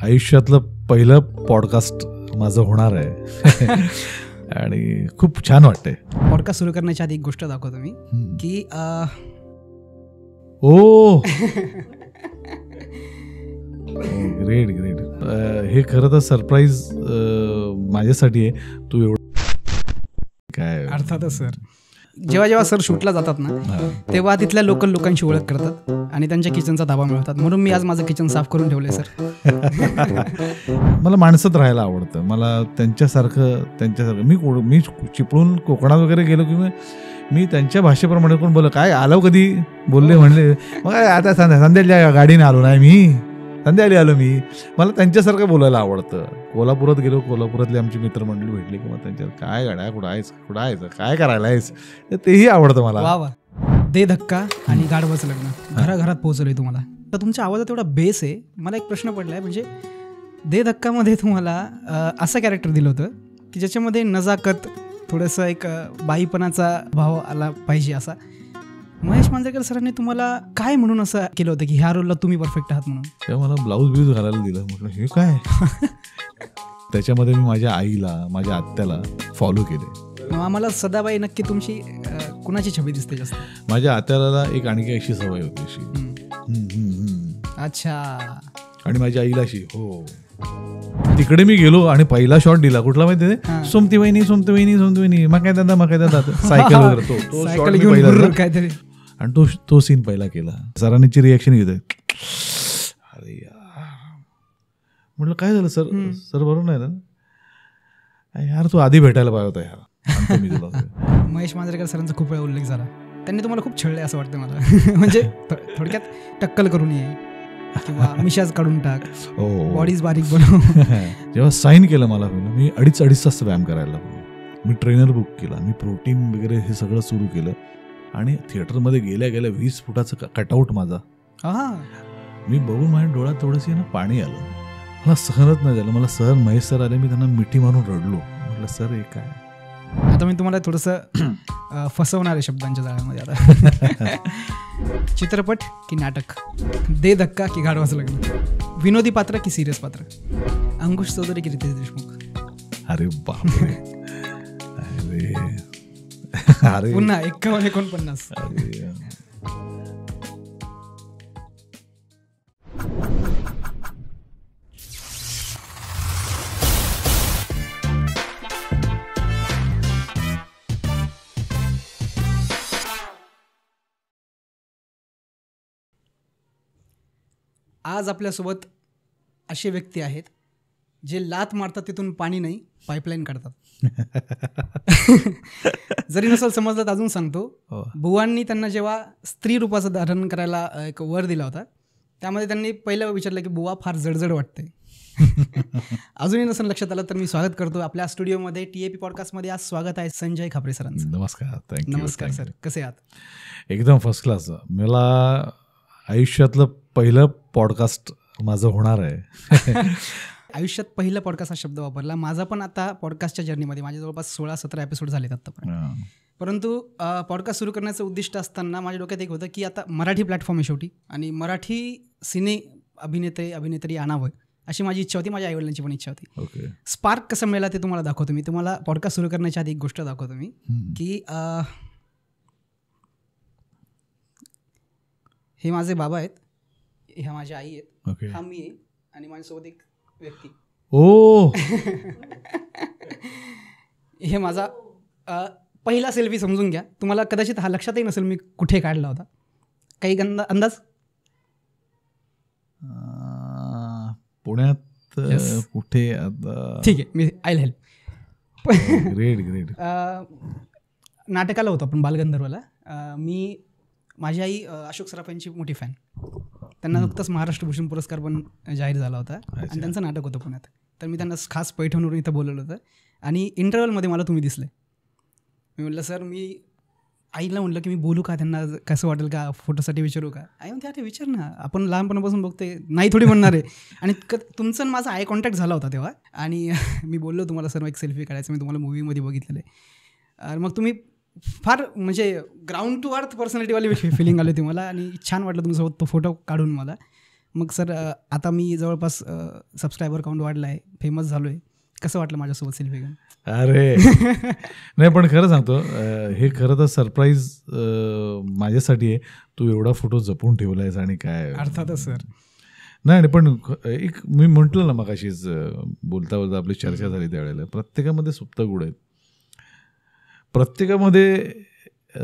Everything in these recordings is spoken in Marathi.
आयुष्यातलं पहिलं पॉडकास्ट माझं होणार आहे आणि खूप छान वाटतंय. पॉडकास्ट सुरू करण्याच्या आधी एक गोष्ट दाखवतो मी की ग्रेट ग्रेट. हे खरं तर सरप्राईज माझ्यासाठी आहे. तू एवढं काय अर्थातच सर, जेव्हा सर शूटला जातात ना तेव्हा तिथल्या लोकल लोकांची ओळख करतात आणि त्यांच्या किचनचा ताबा मिळवतात. म्हणून मी आज माझं किचन साफ करून ठेवलंय सर. मला माणसात राहायला आवडतं. मला त्यांच्यासारखं मी चिपळून कोकणात वगैरे गेलो की मी त्यांच्या भाषेप्रमाणे कोण बोल काय आलो कधी बोलले म्हणले मग आता संध्याच्या गाडीने आलो नाही मी संध्याकाळी आलो मी. मला त्यांच्यासारखं बोलायला आवडतं. कोल्हापुरात गेलो, कोल्हापुरातली आमची मित्रमंडळी भेटली की मग त्यांच्या काय गाड्या कुठं आहेस काय करायला आहेस तेही आवडतं मला. वा वा. दे धक्का आणि गाढवाचं लग्न घराघरात पोहोचलंय तुम्हाला. तर तुमच्या आवाजात एवढा बेस आहे. मला एक प्रश्न पडलाय, म्हणजे दे धक्कामध्ये तुम्हाला असं कॅरेक्टर दिलं होतं की ज्याच्यामध्ये नजाकत, थोडंसं एक बाईपणाचा भाव आला पाहिजे असा. महेश मांजरेकर सरांनी तुम्हाला काय म्हणून असं केलं होतं की ह्या रोलला तुम्ही परफेक्ट आहात म्हणून? तेव्हा मला ब्लाऊज घालायला दिलं. म्हटलं हे काय. त्याच्यामध्ये मी माझ्या आईला, माझ्या आत्याला फॉलो केले. आम्हाला सदाबाई नक्की तुमची कुणाची छबी दिसते जास्त? माझ्या आत्याला एक आणखी अशी सवय होती अशी. अच्छा. आणि माझ्या आईला अशी. हो. तिकडे मी गेलो आणि पहिला शॉट दिला कुठला माहिती, सोमती वहिनी मग काय दादा सायकल वगैरे तो शॉट पहिला काहीतरी. आणि तो सीन पहिला केला. सरांची रिॲक्शन घेतोय. अरे यार म्हटलं काय झालं सर बरोबर नाही ना यार, तू आधी भेटायला पाहिजे होता यार. मी तुला महेश मांजरेकर सरांचा खूप वेळा उल्लेख झाला. त्यांनी तुम्हाला खूप छळले असं वाटतं मला. म्हणजे थोडक्यात टक्कल करून ये किंवा मिशाज काढून टाक, बॉडीज बारीक बनव. जेव्हा साईन केलं मला मी 2.5 तास व्यायाम करायला लागलो. मी ट्रेनर बुक केला, मी प्रोटीन वगैरे हे सगळं सुरू केलं. आणि थिएटरमध्ये गेल्या 20 फुटाचं कटआउट माझा. मी बघून माझ्या डोळ्यात थोडंसं ना पाणी आलं. मला सहनच नाही झालं. मला सर महेश सर आले, मी त्यांना मिठी मारून रडलो. म्हटलं सर हे काय. आता मी तुम्हाला थोडंसं फसवणार आहे शब्दांच्या जाळ्यामध्ये. आता चित्रपट की नाटक, दे धक्का की गाढवाचं लग्न, विनोदी पात्र की सिरियस पात्र, अंकुश चौधरी की रितेश देशमुख? अरे बापरे. अरे पुन्हा 51-49. आज आपल्यासोबत असे व्यक्ती आहेत जे लात मारतात तिथून पाणी नाही, पाईपलाईन काढतात. जरी नसेल समजलं तर अजून सांगतो. बुवांनी त्यांना जेव्हा स्त्री रूपाचं धारण करायला एक वर दिला होता, त्यामध्ये त्यांनी पहिलं विचारलं की बुवा फार जडजड वाटते. अजूनही नसेल लक्षात आलं तर मी स्वागत करतो आपल्या स्टुडिओमध्ये, TAP पॉडकास्टमध्ये. आज स्वागत आहे संजय खापरे सरांचं. नमस्कार. नमस्कार सर, कसे आहात? एकदम फर्स्ट क्लास. मला आयुष्यातलं पहिलं पॉडकास्ट माझं होणार आहे. आयुष्यात पहिलं पॉडकास्ट हा शब्द वापरला. माझा पण आता पॉडकास्टच्या जर्नीमध्ये माझे जवळपास 16-17 एपिसोड झालेत आत्तापर्यंत. परंतु पॉडकास्ट सुरू करण्याचं उद्दिष्ट असताना माझ्या डोक्यात एक होतं की आता मराठी प्लॅटफॉर्म आहे शेवटी, आणि मराठी सिने अभिनेत्री आणावं अशी माझी इच्छा होती, माझ्या आईवडिलांची पण इच्छा होती. स्पार्क कसं मिळाला ते तुम्हाला दाखवतो मी. तुम्हाला पॉडकास्ट सुरू करण्याच्या आधी एक गोष्ट दाखवतो मी की हे माझे बाबा आहेत, ह्या माझ्या आई आहेत, हा मी आहे, आणि माझ्यासोबत एक व्यक्ती. हे माझा पहिला सेल्फी समजून घ्या. तुम्हाला कदाचित हा लक्षातही नसेल मी कुठे काढला होता. काही अंदाज? पुण्यात कुठे? ठीक आहे, मी आय हेल्प. ग्रेट. नाटकाला होतो आपण बालगंधर्वला. माझी आई अशोक सराफ यांची मोठी फॅन. त्यांना नुकताच महाराष्ट्र भूषण पुरस्कार पण जाहीर झाला होता आणि त्यांचं नाटक होतं पुण्यात. तर मी त्यांना खास पैठणवरून इथं बोलवलं होतं आणि इंटरव्हलमध्ये मला तुम्ही दिसले. मी म्हटलं सर, मी आईला म्हटलं की मी बोलू का, त्यांना कसं वाटेल का, फोटोसाठी विचारू का? आई म्हणते अरे विचार ना, आपण लहानपणापासून बघते, नाही थोडी म्हणणार आहे. आणि तुमचं माझा आय कॉन्टॅक्ट झाला होता तेव्हा, आणि मी बोललो तुम्हाला सर एक सेल्फी काढायचं, मी तुम्हाला मूवीमध्ये बघितलेलं आहे. मग तुम्ही फार म्हणजे ग्राउंड टू अर्थ पर्सनॅलिटीवाली फिलिंग आली होती मला, आणि छान वाटलं तुमच्यासोबत तो फोटो काढून मला. मग सर आता मी जवळपास सबस्क्रायबर काउंट वाढला आहे, फेमस झालो आहे. कसं वाटलं माझ्यासोबत सेल्फी घेऊन? अरे नाही, पण खरं सांगतो, हे खरं तर सरप्राईज माझ्यासाठी आहे. तू एवढा फोटो जपून ठेवला आहेस आणि काय. अर्थातच सर. नाही पण एक मी म्हटलं ना मगाशीच, बोलता बोलता आपली चर्चा झाली त्यावेळेला, प्रत्येकामध्ये सुप्त गुण आहेत, प्रत्येकामध्ये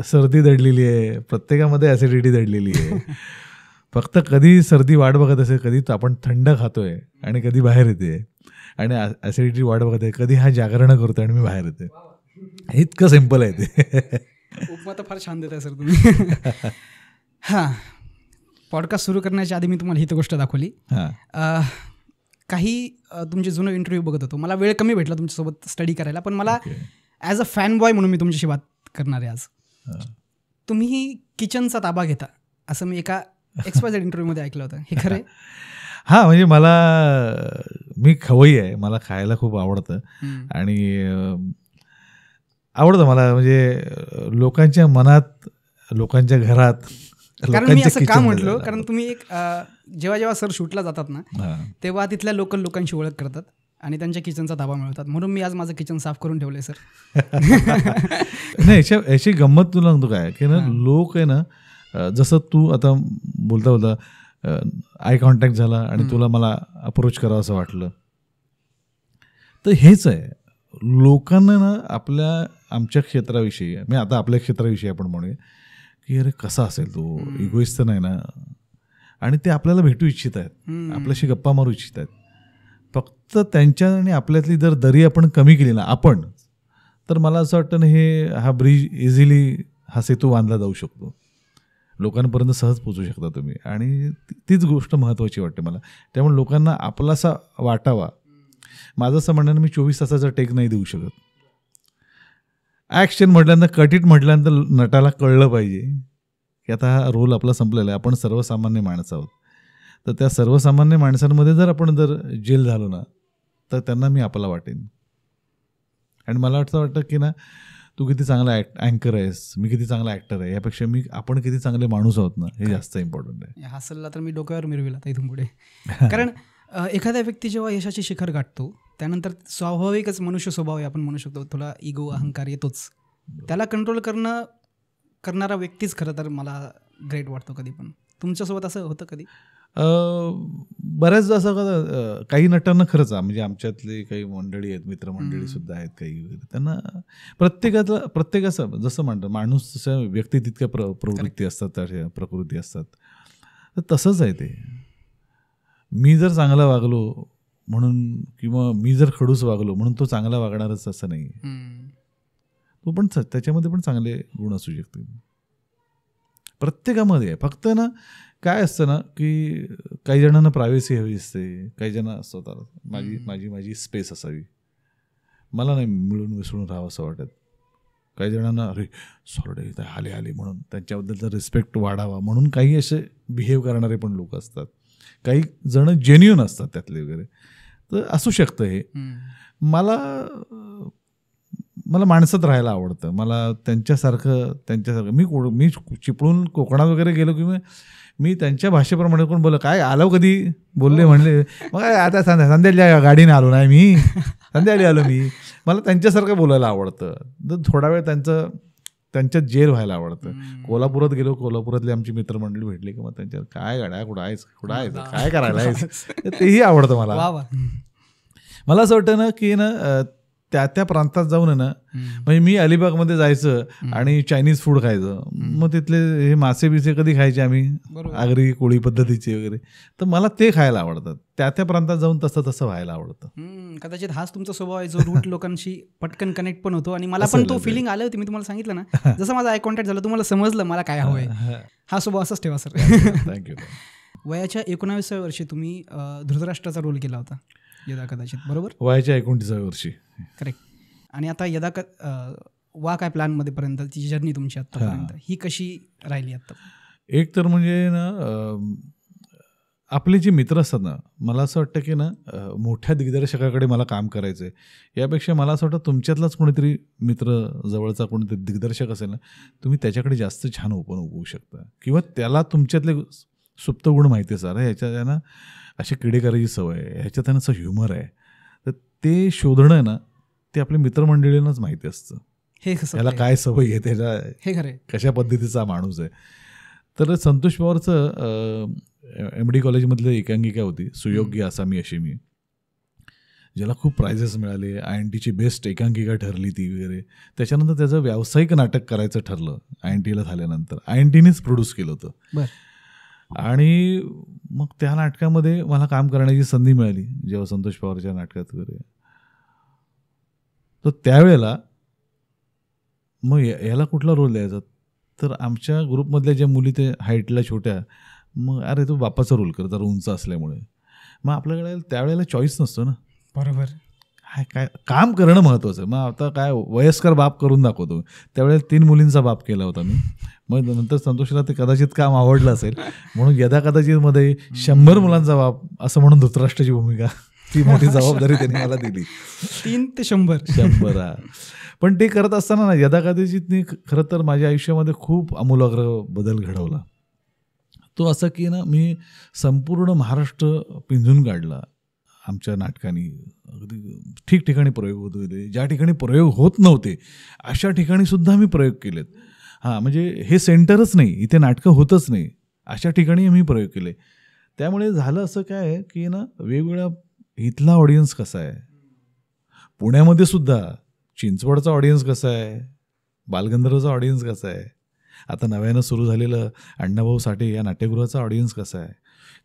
सर्दी दडलेली आहे, प्रत्येकामध्ये ॲसिडिटी दडलेली आहे. फक्त कधी सर्दी वाट बघत असेल, कधी आपण थंड खातोय आणि कधी बाहेर येते, आणि ॲसिडिटी वाट बघत आहे, कधी हा जागरण करतोय आणि मी बाहेर येते. इतकं सिम्पल आहे ते. उपमा तर फार छान देत आहे सर तुम्ही. हां, पॉडकास्ट सुरू करण्याच्या आधी मी तुम्हाला ही तर गोष्ट दाखवली. काही तुमचे जुनं इंटरव्ह्यू बघत होतो, मला वेळ कमी भेटला तुमच्यासोबत स्टडी करायला, पण मला ॲज अ फॅन बॉय म्हणून मी तुमच्याशी बात करणार आहे आज. तुम्ही किचनचा ताबा घेता असं मी एका XYZ इंटरव्ह्यूमध्ये ऐकलं होतं, हे खरं आहे? हां, म्हणजे मी खवय्ये आहे, मला खायला खूप आवडतं आणि आवडतं मला, म्हणजे लोकांच्या मनात, लोकांच्या घरात. कारण मी असं का म्हटलो, कारण तुम्ही एक जेव्हा सर शूटला जातात ना, तेव्हा तिथल्या लोकल लोकांची ओळख करतात आणि त्यांच्या किचनचा ताबा मिळवतात. म्हणून मी आज माझं किचन साफ करून ठेवलंय सर. नाही, याची गंमत तुला सांगतो काय की ना, लोक आहे ना, जसं तू आता बोलता बोलता आय कॉन्टॅक्ट झाला आणि तुला मला अप्रोच करावं असं वाटलं, तर हेच आहे, लोकांना ना आमच्या क्षेत्राविषयी, म्हणजे आता आपल्या क्षेत्राविषयी आपण म्हणूया की अरे कसा असेल तो, इगोइस्ट तर नाही ना, आणि ते आपल्याला भेटू इच्छित आहेत, आपल्याशी गप्पा मारू इच्छित आहेत. फक्त त्यांच्या आणि आपल्यातली जर दरी आपण कमी केली ना तर मला असं वाटतं ना, हा ब्रिज इझिली, हा सेतू बांधला जाऊ शकतो, लोकांपर्यंत सहज पोचू शकता तुम्ही, आणि तीच गोष्ट महत्त्वाची वाटते मला. त्यामुळे लोकांना आपलासा वाटावा. माझं असं म्हणणं, मी 24 तासाचा टेक नाही देऊ शकत. ॲक्शन म्हटल्यानंतर, कट इट म्हटल्यानंतर नटाला कळलं पाहिजे की आता हा रोल आपला संपलेला आहे, आपण सर्वसामान्य माणसं आहोत. तर त्या सर्वसामान्य माणसांमध्ये आपण जेल झालो ना, तर त्यांना मी आपला वाटेन. आणि मला वाटतं की ना, तू किती चांगला अँकर आहेस, मी किती चांगला ॲक्टर आहे, यापेक्षा आपण किती चांगले माणूस आहोत ना, हे जास्त इम्पॉर्टंट आहे. हा सल्ला तर मी डोक्यावर मिरविला आता इथून पुढे. कारण एखाद्या व्यक्ती जेव्हा यशाची शिखर गाठतो, त्यानंतर स्वाभाविकच मनुष्य स्वभाव आहे, आपण म्हणू शकतो, थोडा इगो, अहंकार येतोच. त्याला कंट्रोल करणारा व्यक्तीच खरं तर मला ग्रेट वाटतो कधी पण. तुमच्यासोबत असं होतं कधी? बऱ्याचदा असं काही नटांना खरंच, म्हणजे आमच्यातले काही मंडळी आहेत, मित्रमंडळी सुद्धा आहेत काही वगैरे, त्यांना प्रत्येकाचं जसं म्हणतं, माणूस जसं व्यक्ती तितक्या प्रवृत्ती असतात, तशा प्रकृती असतात, तर तसंच आहे ते. मी जर चांगला वागलो म्हणून, किंवा मी जर खडूस वागलो म्हणून तो चांगला वागणारच असं नाही. तो पण त्याच्यामध्ये पण चांगले गुण असू शकते प्रत्येकामध्ये. फक्त ना काय असतं ना, की काही जणांना प्रायव्हसी हवी असते, काही जण असतात माझी स्पेस असावी, मला नाही मिळून मिसळून राहावं असं वाटत. काही जणांना अरे सॉरी आले म्हणून त्यांच्याबद्दलचा रिस्पेक्ट वाढावा म्हणून काही असे बिहेव करणारे पण लोक असतात. काही जण जेन्युइन असतात त्यातले वगैरे, तर असू शकतं हे. मला माणसात राहायला आवडतं, मला त्यांच्यासारखं मी चिपळून कोकणात वगैरे गेलो की मी त्यांच्या भाषेप्रमाणे कोण बोललं, काय आलो कधी बोलले म्हणले, मग आता संध्याच्या गाडीने आलो नाही, मी संध्याकाळी आलो, मला त्यांच्यासारखं बोलायला आवडतं. तर थोडा वेळ त्यांच्यात जेल व्हायला आवडतं. कोल्हापुरात गेलो, कोल्हापुरातली आमची मित्रमंडळी भेटली की मग त्यांच्यात काय गाड्या कुठं आहेस काय करायला आहेस, तेही आवडतं मला. मला असं वाटतं ना की ना, त्या प्रांतात जाऊन ना, म्हणजे मी अलिबागमध्ये जायचं आणि चायनीज फूड खायचं, मग तिथले हे मासे बिसे कधी खायचे आम्ही, आगरी कोळी पद्धतीचे वगैरे, तर मला ते खायला आवडतात. त्या प्रांतात जाऊन तसं व्हायला आवडतं. कदाचित हाच तुमचा स्वभाव आहे, जो रूट लोकांशी पटकन कनेक्ट पण होतो. आणि मला पण तो फिलिंग आलं होती, मी तुम्हाला सांगितलं ना, जसं माझा आय कॉन्टॅक्ट झालं, तुम्हाला समजलं मला काय हवंय. हा स्वभाव असाच ठेवा सर. थँक्यू. वयाच्या 19व्या वर्षी तुम्ही धृतराष्ट्राचा रोल केला होता यदा कदाचित, बरोबर? वयाच्या 29व्या वर्षी, करेक्ट. आणि आता यदा वा काय प्लॅनमध्ये पर्यंत ती जर्नी तुमची आत्तापर्यंत ही कशी राहिली आत्ता? एक तर म्हणजे ना, आपले जे मित्र असतात ना, मला असं वाटतं की ना, मोठ्या दिग्दर्शकाकडे मला काम करायचं आहे यापेक्षा मला असं वाटतं तुमच्यातलाच कोणीतरी मित्र, जवळचा कोणीतरी दिग्दर्शक असेल ना, तुम्ही त्याच्याकडे जास्त छान ओपन होऊ शकता, किंवा त्याला तुमच्यातले सुप्त गुण माहिती आहे सर, ह्याच्यात त्यांना अशी किडे करायची सवय आहे, ह्याच्यात त्यांना असं ह्युमर आहे. तर ते शोधणं आहे ना, ते आपल्या मित्रमंडळींनाच माहिती असतं, हे कसं त्याला काय सवय आहे, त्याला हे खरं कशा पद्धतीचा माणूस आहे. तर संतोष पवारचं MD कॉलेजमधली एकांकिका होती सुयोग्य आसामी अशी मी, ज्याला खूप प्राइजेस मिळाले, INTची बेस्ट एकांकिका ठरली ती वगैरे. त्याच्यानंतर त्याचं व्यावसायिक नाटक करायचं ठरलं INTला झाल्यानंतर. INTनेच प्रोड्यूस केलं होतं. आणि मग त्या नाटकामध्ये मला काम करण्याची संधी मिळाली जेव्हा संतोष पवारच्या नाटकात वगैरे. तर त्यावेळेला मग याला कुठला रोल द्यायचा, तर आमच्या ग्रुपमधल्या ज्या मुली ते हाईटला छोट्या, मग अरे तो बापाचा रोल कर, जरा उंच असल्यामुळे. मग आपल्याकडे त्यावेळेला चॉईस नसतो ना. बरोबर. काय काम करणं महत्त्वाचं. मग आता काय वयस्कर बाप करून दाखवतो. त्यावेळेला 3 मुलींचा बाप केला होता मी. मग नंतर संतोषला ते कदाचित काम आवडलं असेल म्हणून यदा कदाचित मध्ये 100 मुलांचा बाप असं म्हणून धृतराष्ट्राची भूमिका, ती मोठी जबाबदारी त्यांनी मला दिली. 3 ते 100. पण ते करत असताना ना यदा कदाचित मी खरं तर माझ्या आयुष्यामध्ये खूप आमूलाग्र बदल घडवला. तो असा की ना, मी संपूर्ण महाराष्ट्र पिंजून काढला आमच्या नाटकांनी. अगदी ठिकठिकाणी प्रयोग होत होते, ज्या ठिकाणी प्रयोग होत नव्हते अशा ठिकाणी सुद्धा मी प्रयोग केलेत. म्हणजे हे सेंटरच नाही, इथे नाटकं होतच नाही, अशा ठिकाणी मी प्रयोग केले. त्यामुळे झालं असं काय की ना, वेगवेगळ्या इथला ऑडियन्स कसा आहे, पुण्यामध्ये सुद्धा चिंचवडचा ऑडियन्स कसा आहे, बालगंधर्वचा ऑडियन्स कसा आहे, आता नव्यानं सुरू झालेलं अण्णाभाऊ साठे या नाट्यगृहाचा ऑडियन्स कसा आहे,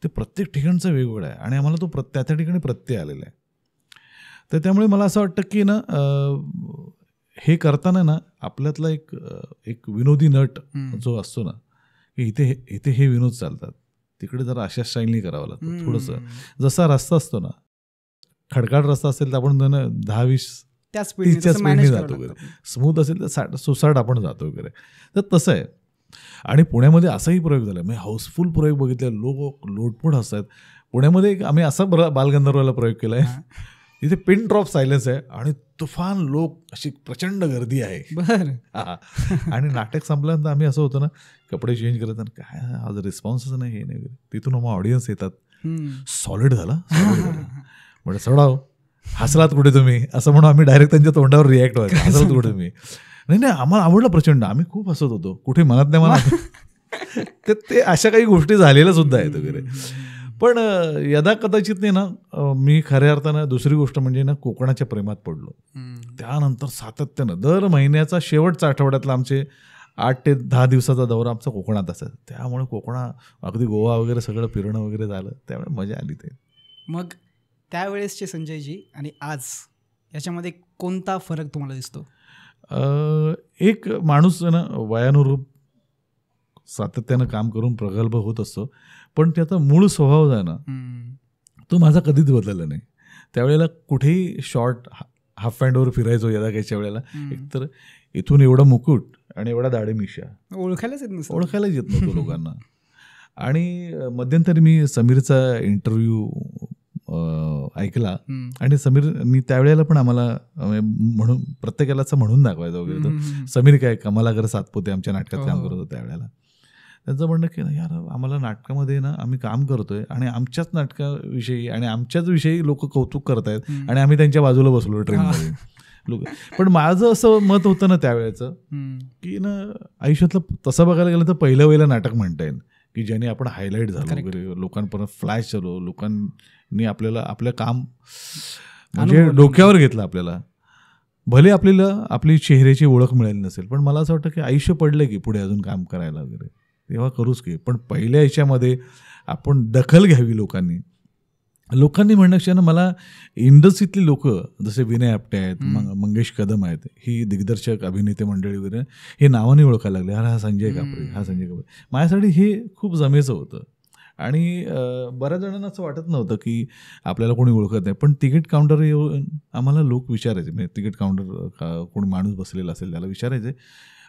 ते प्रत्येक ठिकाणचा वेगवेगळा आहे. आणि आम्हाला तो त्या ठिकाणी प्रत्यय आलेला आहे. तर त्यामुळे मला असं वाटतं की ना, हे करताना ना आपल्यातला एक विनोदी नट जो असतो ना, की इथे हे विनोद चालतात, तिकडे जरा अशा स्टाईलनी करावं लागतं थोडंसं. जसा रस्ता असतो ना, खडकाळ रस्ता असेल तर आपण 10-20 30च्या स्पीडने जातो वगैरे, स्मूथ असेल तर 60 आपण जातो वगैरे. तर तसं आहे. आणि पुण्यामध्ये असाही प्रयोग झाला, म्हणजे हाऊसफुल प्रयोग बघितले, लोक लोटपोट असतात. पुण्यामध्ये आम्ही असा बालगंधर्वाला प्रयोग केला आहे, तिथे पिन ड्रॉप सायलेन्स आहे आणि तुफान लोक, अशी प्रचंड गर्दी आहे. आणि नाटक संपल्यानंतर आम्ही असं होतं ना, कपडे चेंज करत, काय आज रिस्पॉन्सच नाही, हे नाही. तिथून मग ऑडियन्स येतात, सॉलिड झाला म्हणजे सोडाव, हसलात कुठे तुम्ही, असं म्हणून आम्ही डायरेक्ट त्यांच्या तोंडावर रिॲक्ट व्हायचं, हसलात कुठे तुम्ही. नाही आम्हाला आवडलं प्रचंड, आम्ही खूप हसत होतो, कुठे मनात नाही मनात. ते अशा काही गोष्टी झालेल्या सुद्धा आहेत वगैरे. पण यदा कदाचित नाही ना, मी खऱ्या अर्थानं दुसरी गोष्ट म्हणजे ना, कोकणाच्या प्रेमात पडलो. त्यानंतर सातत्यानं दर महिन्याचा शेवटचा आठवड्यातला आमचे 8 ते 10 दिवसाचा दौरा आमचा कोकणात असायचा. त्यामुळे अगदी गोवा वगैरे सगळं फिरणं वगैरे झालं, त्यामुळे मजा आली. ते मग त्यावेळेसचे संजयजी आणि आज याच्यामध्ये कोणता फरक तुम्हाला दिसतो? एक माणूस ना वयानुरूप सातत्यानं काम करून प्रगल्भ होत असतो, पण त्याचा मूळ स्वभाव आहे ना, तो माझा कधीच बदलला नाही. त्यावेळेला कुठेही शॉर्ट हाफ पॅन्टवर फिरायचो यदा काहीच्या वेळेला, एकतर इथून एवढा मुकुट आणि एवढा दाढी मिशा ओळखायलाच येत नव्हतो लोकांना. आणि मध्यंतरी मी समीरचा इंटरव्ह्यू ऐकला आणि समीरनी त्यावेळेला पण आम्हाला म्हणून प्रत्येकाला असं म्हणून दाखवायचं वगैरे. तर समीर काय कमलाकर सातपुते आमच्या नाटकात काम करत होतो त्यावेळेला. त्यांचं म्हणणं की ना, यार आम्हाला नाटकामध्ये ना आम्ही काम करतोय आणि आमच्याच नाटकाविषयी आणि आमच्याच विषयी लोक कौतुक करतायत आणि आम्ही त्यांच्या बाजूला बसलो ट्रेनमध्ये लोक. पण माझं असं मत होतं ना त्यावेळेचं की ना, आयुष्यातलं तसं बघायला गेलं तर पहिल्या वेळेला नाटक म्हणता येईल की ज्याने आपण हायलाईट झालो वगैरे, लोकांपर्यंत फ्लॅश झालो, लोकांनी आपल्याला आपलं काम म्हणजे डोक्यावर घेतलं. आपल्याला भले आपल्याला आपली चेहऱ्याची ओळख मिळाली नसेल, पण मला असं वाटतं की आयुष्य पडलं की पुढे अजून काम करायला वगैरे, तेव्हा करूच की. पण पहिल्या याच्यामध्ये आपण दखल घ्यावी लोकांनी म्हणण्यापेक्षा ना, मला इंडस्ट्रीतली लोक जसे विनय आपटे आहेत, मंगेश कदम आहेत, ही दिग्दर्शक अभिनेते मंडळी वगैरे, हे नावाने ओळखायला लागले. अरे हा संजय कापरे. माझ्यासाठी हे खूप जमेचं होतं. आणि बऱ्याच जणांना असं वाटत नव्हतं की आपल्याला कोणी ओळखत नाही, पण तिकीट काउंटर येऊन आम्हाला लोक विचारायचे, म्हणजे तिकीट काउंटर कोणी माणूस बसलेला असेल त्याला विचारायचे,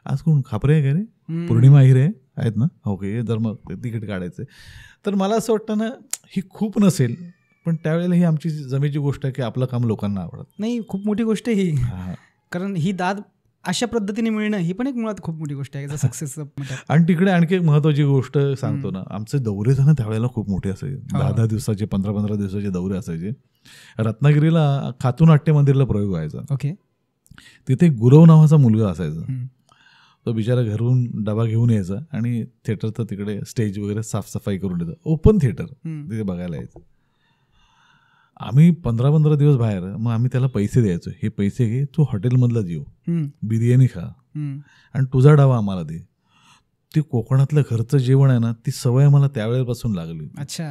आज कोण खापरे आहे का रे, पौर्णिमा हिरे आहेत ना, ओके, तर मग ते तिकीट काढायचं. तर मला असं वाटतं ना, ही खूप नसेल, पण त्यावेळेला ही आमची जमेची गोष्ट आहे की आपलं काम लोकांना आवडत नाही. खूप मोठी गोष्ट ही, कारण ही दाद अशा पद्धतीने मिळणं ही पण एक मुळात खूप मोठी गोष्ट आहे सक्सेस. आणि तिकडे आणखी एक महत्वाची गोष्ट सांगतो ना, आमचे दौरे ना त्यावेळेला खूप मोठे असायचे. 10-10 दिवसाचे 15-15 दिवसाचे दौरे असायचे. रत्नागिरीला खातू नाट्य मंदिरला प्रयोग व्हायचा. ओके. तिथे गुरव नावाचा मुलगा असायचा. तो बिचारा घरून डबा घेऊन यायचा आणि थिएटरचं तिकडे स्टेज वगैरे साफसफाई करून द्यायचं. ओपन थिएटर तिथे बघायला यायचं. आम्ही 15-15 दिवस बाहेर, मग आम्ही त्याला पैसे द्यायचो. हे पैसे घे, तू हॉटेलमधला जेव, बिर्याणी खा आणि तुझा डावा आम्हाला दे. ते कोकणातलं घरचं जेवण आहे ना, ती सवय मला त्यावेळेपासून लागली. अच्छा.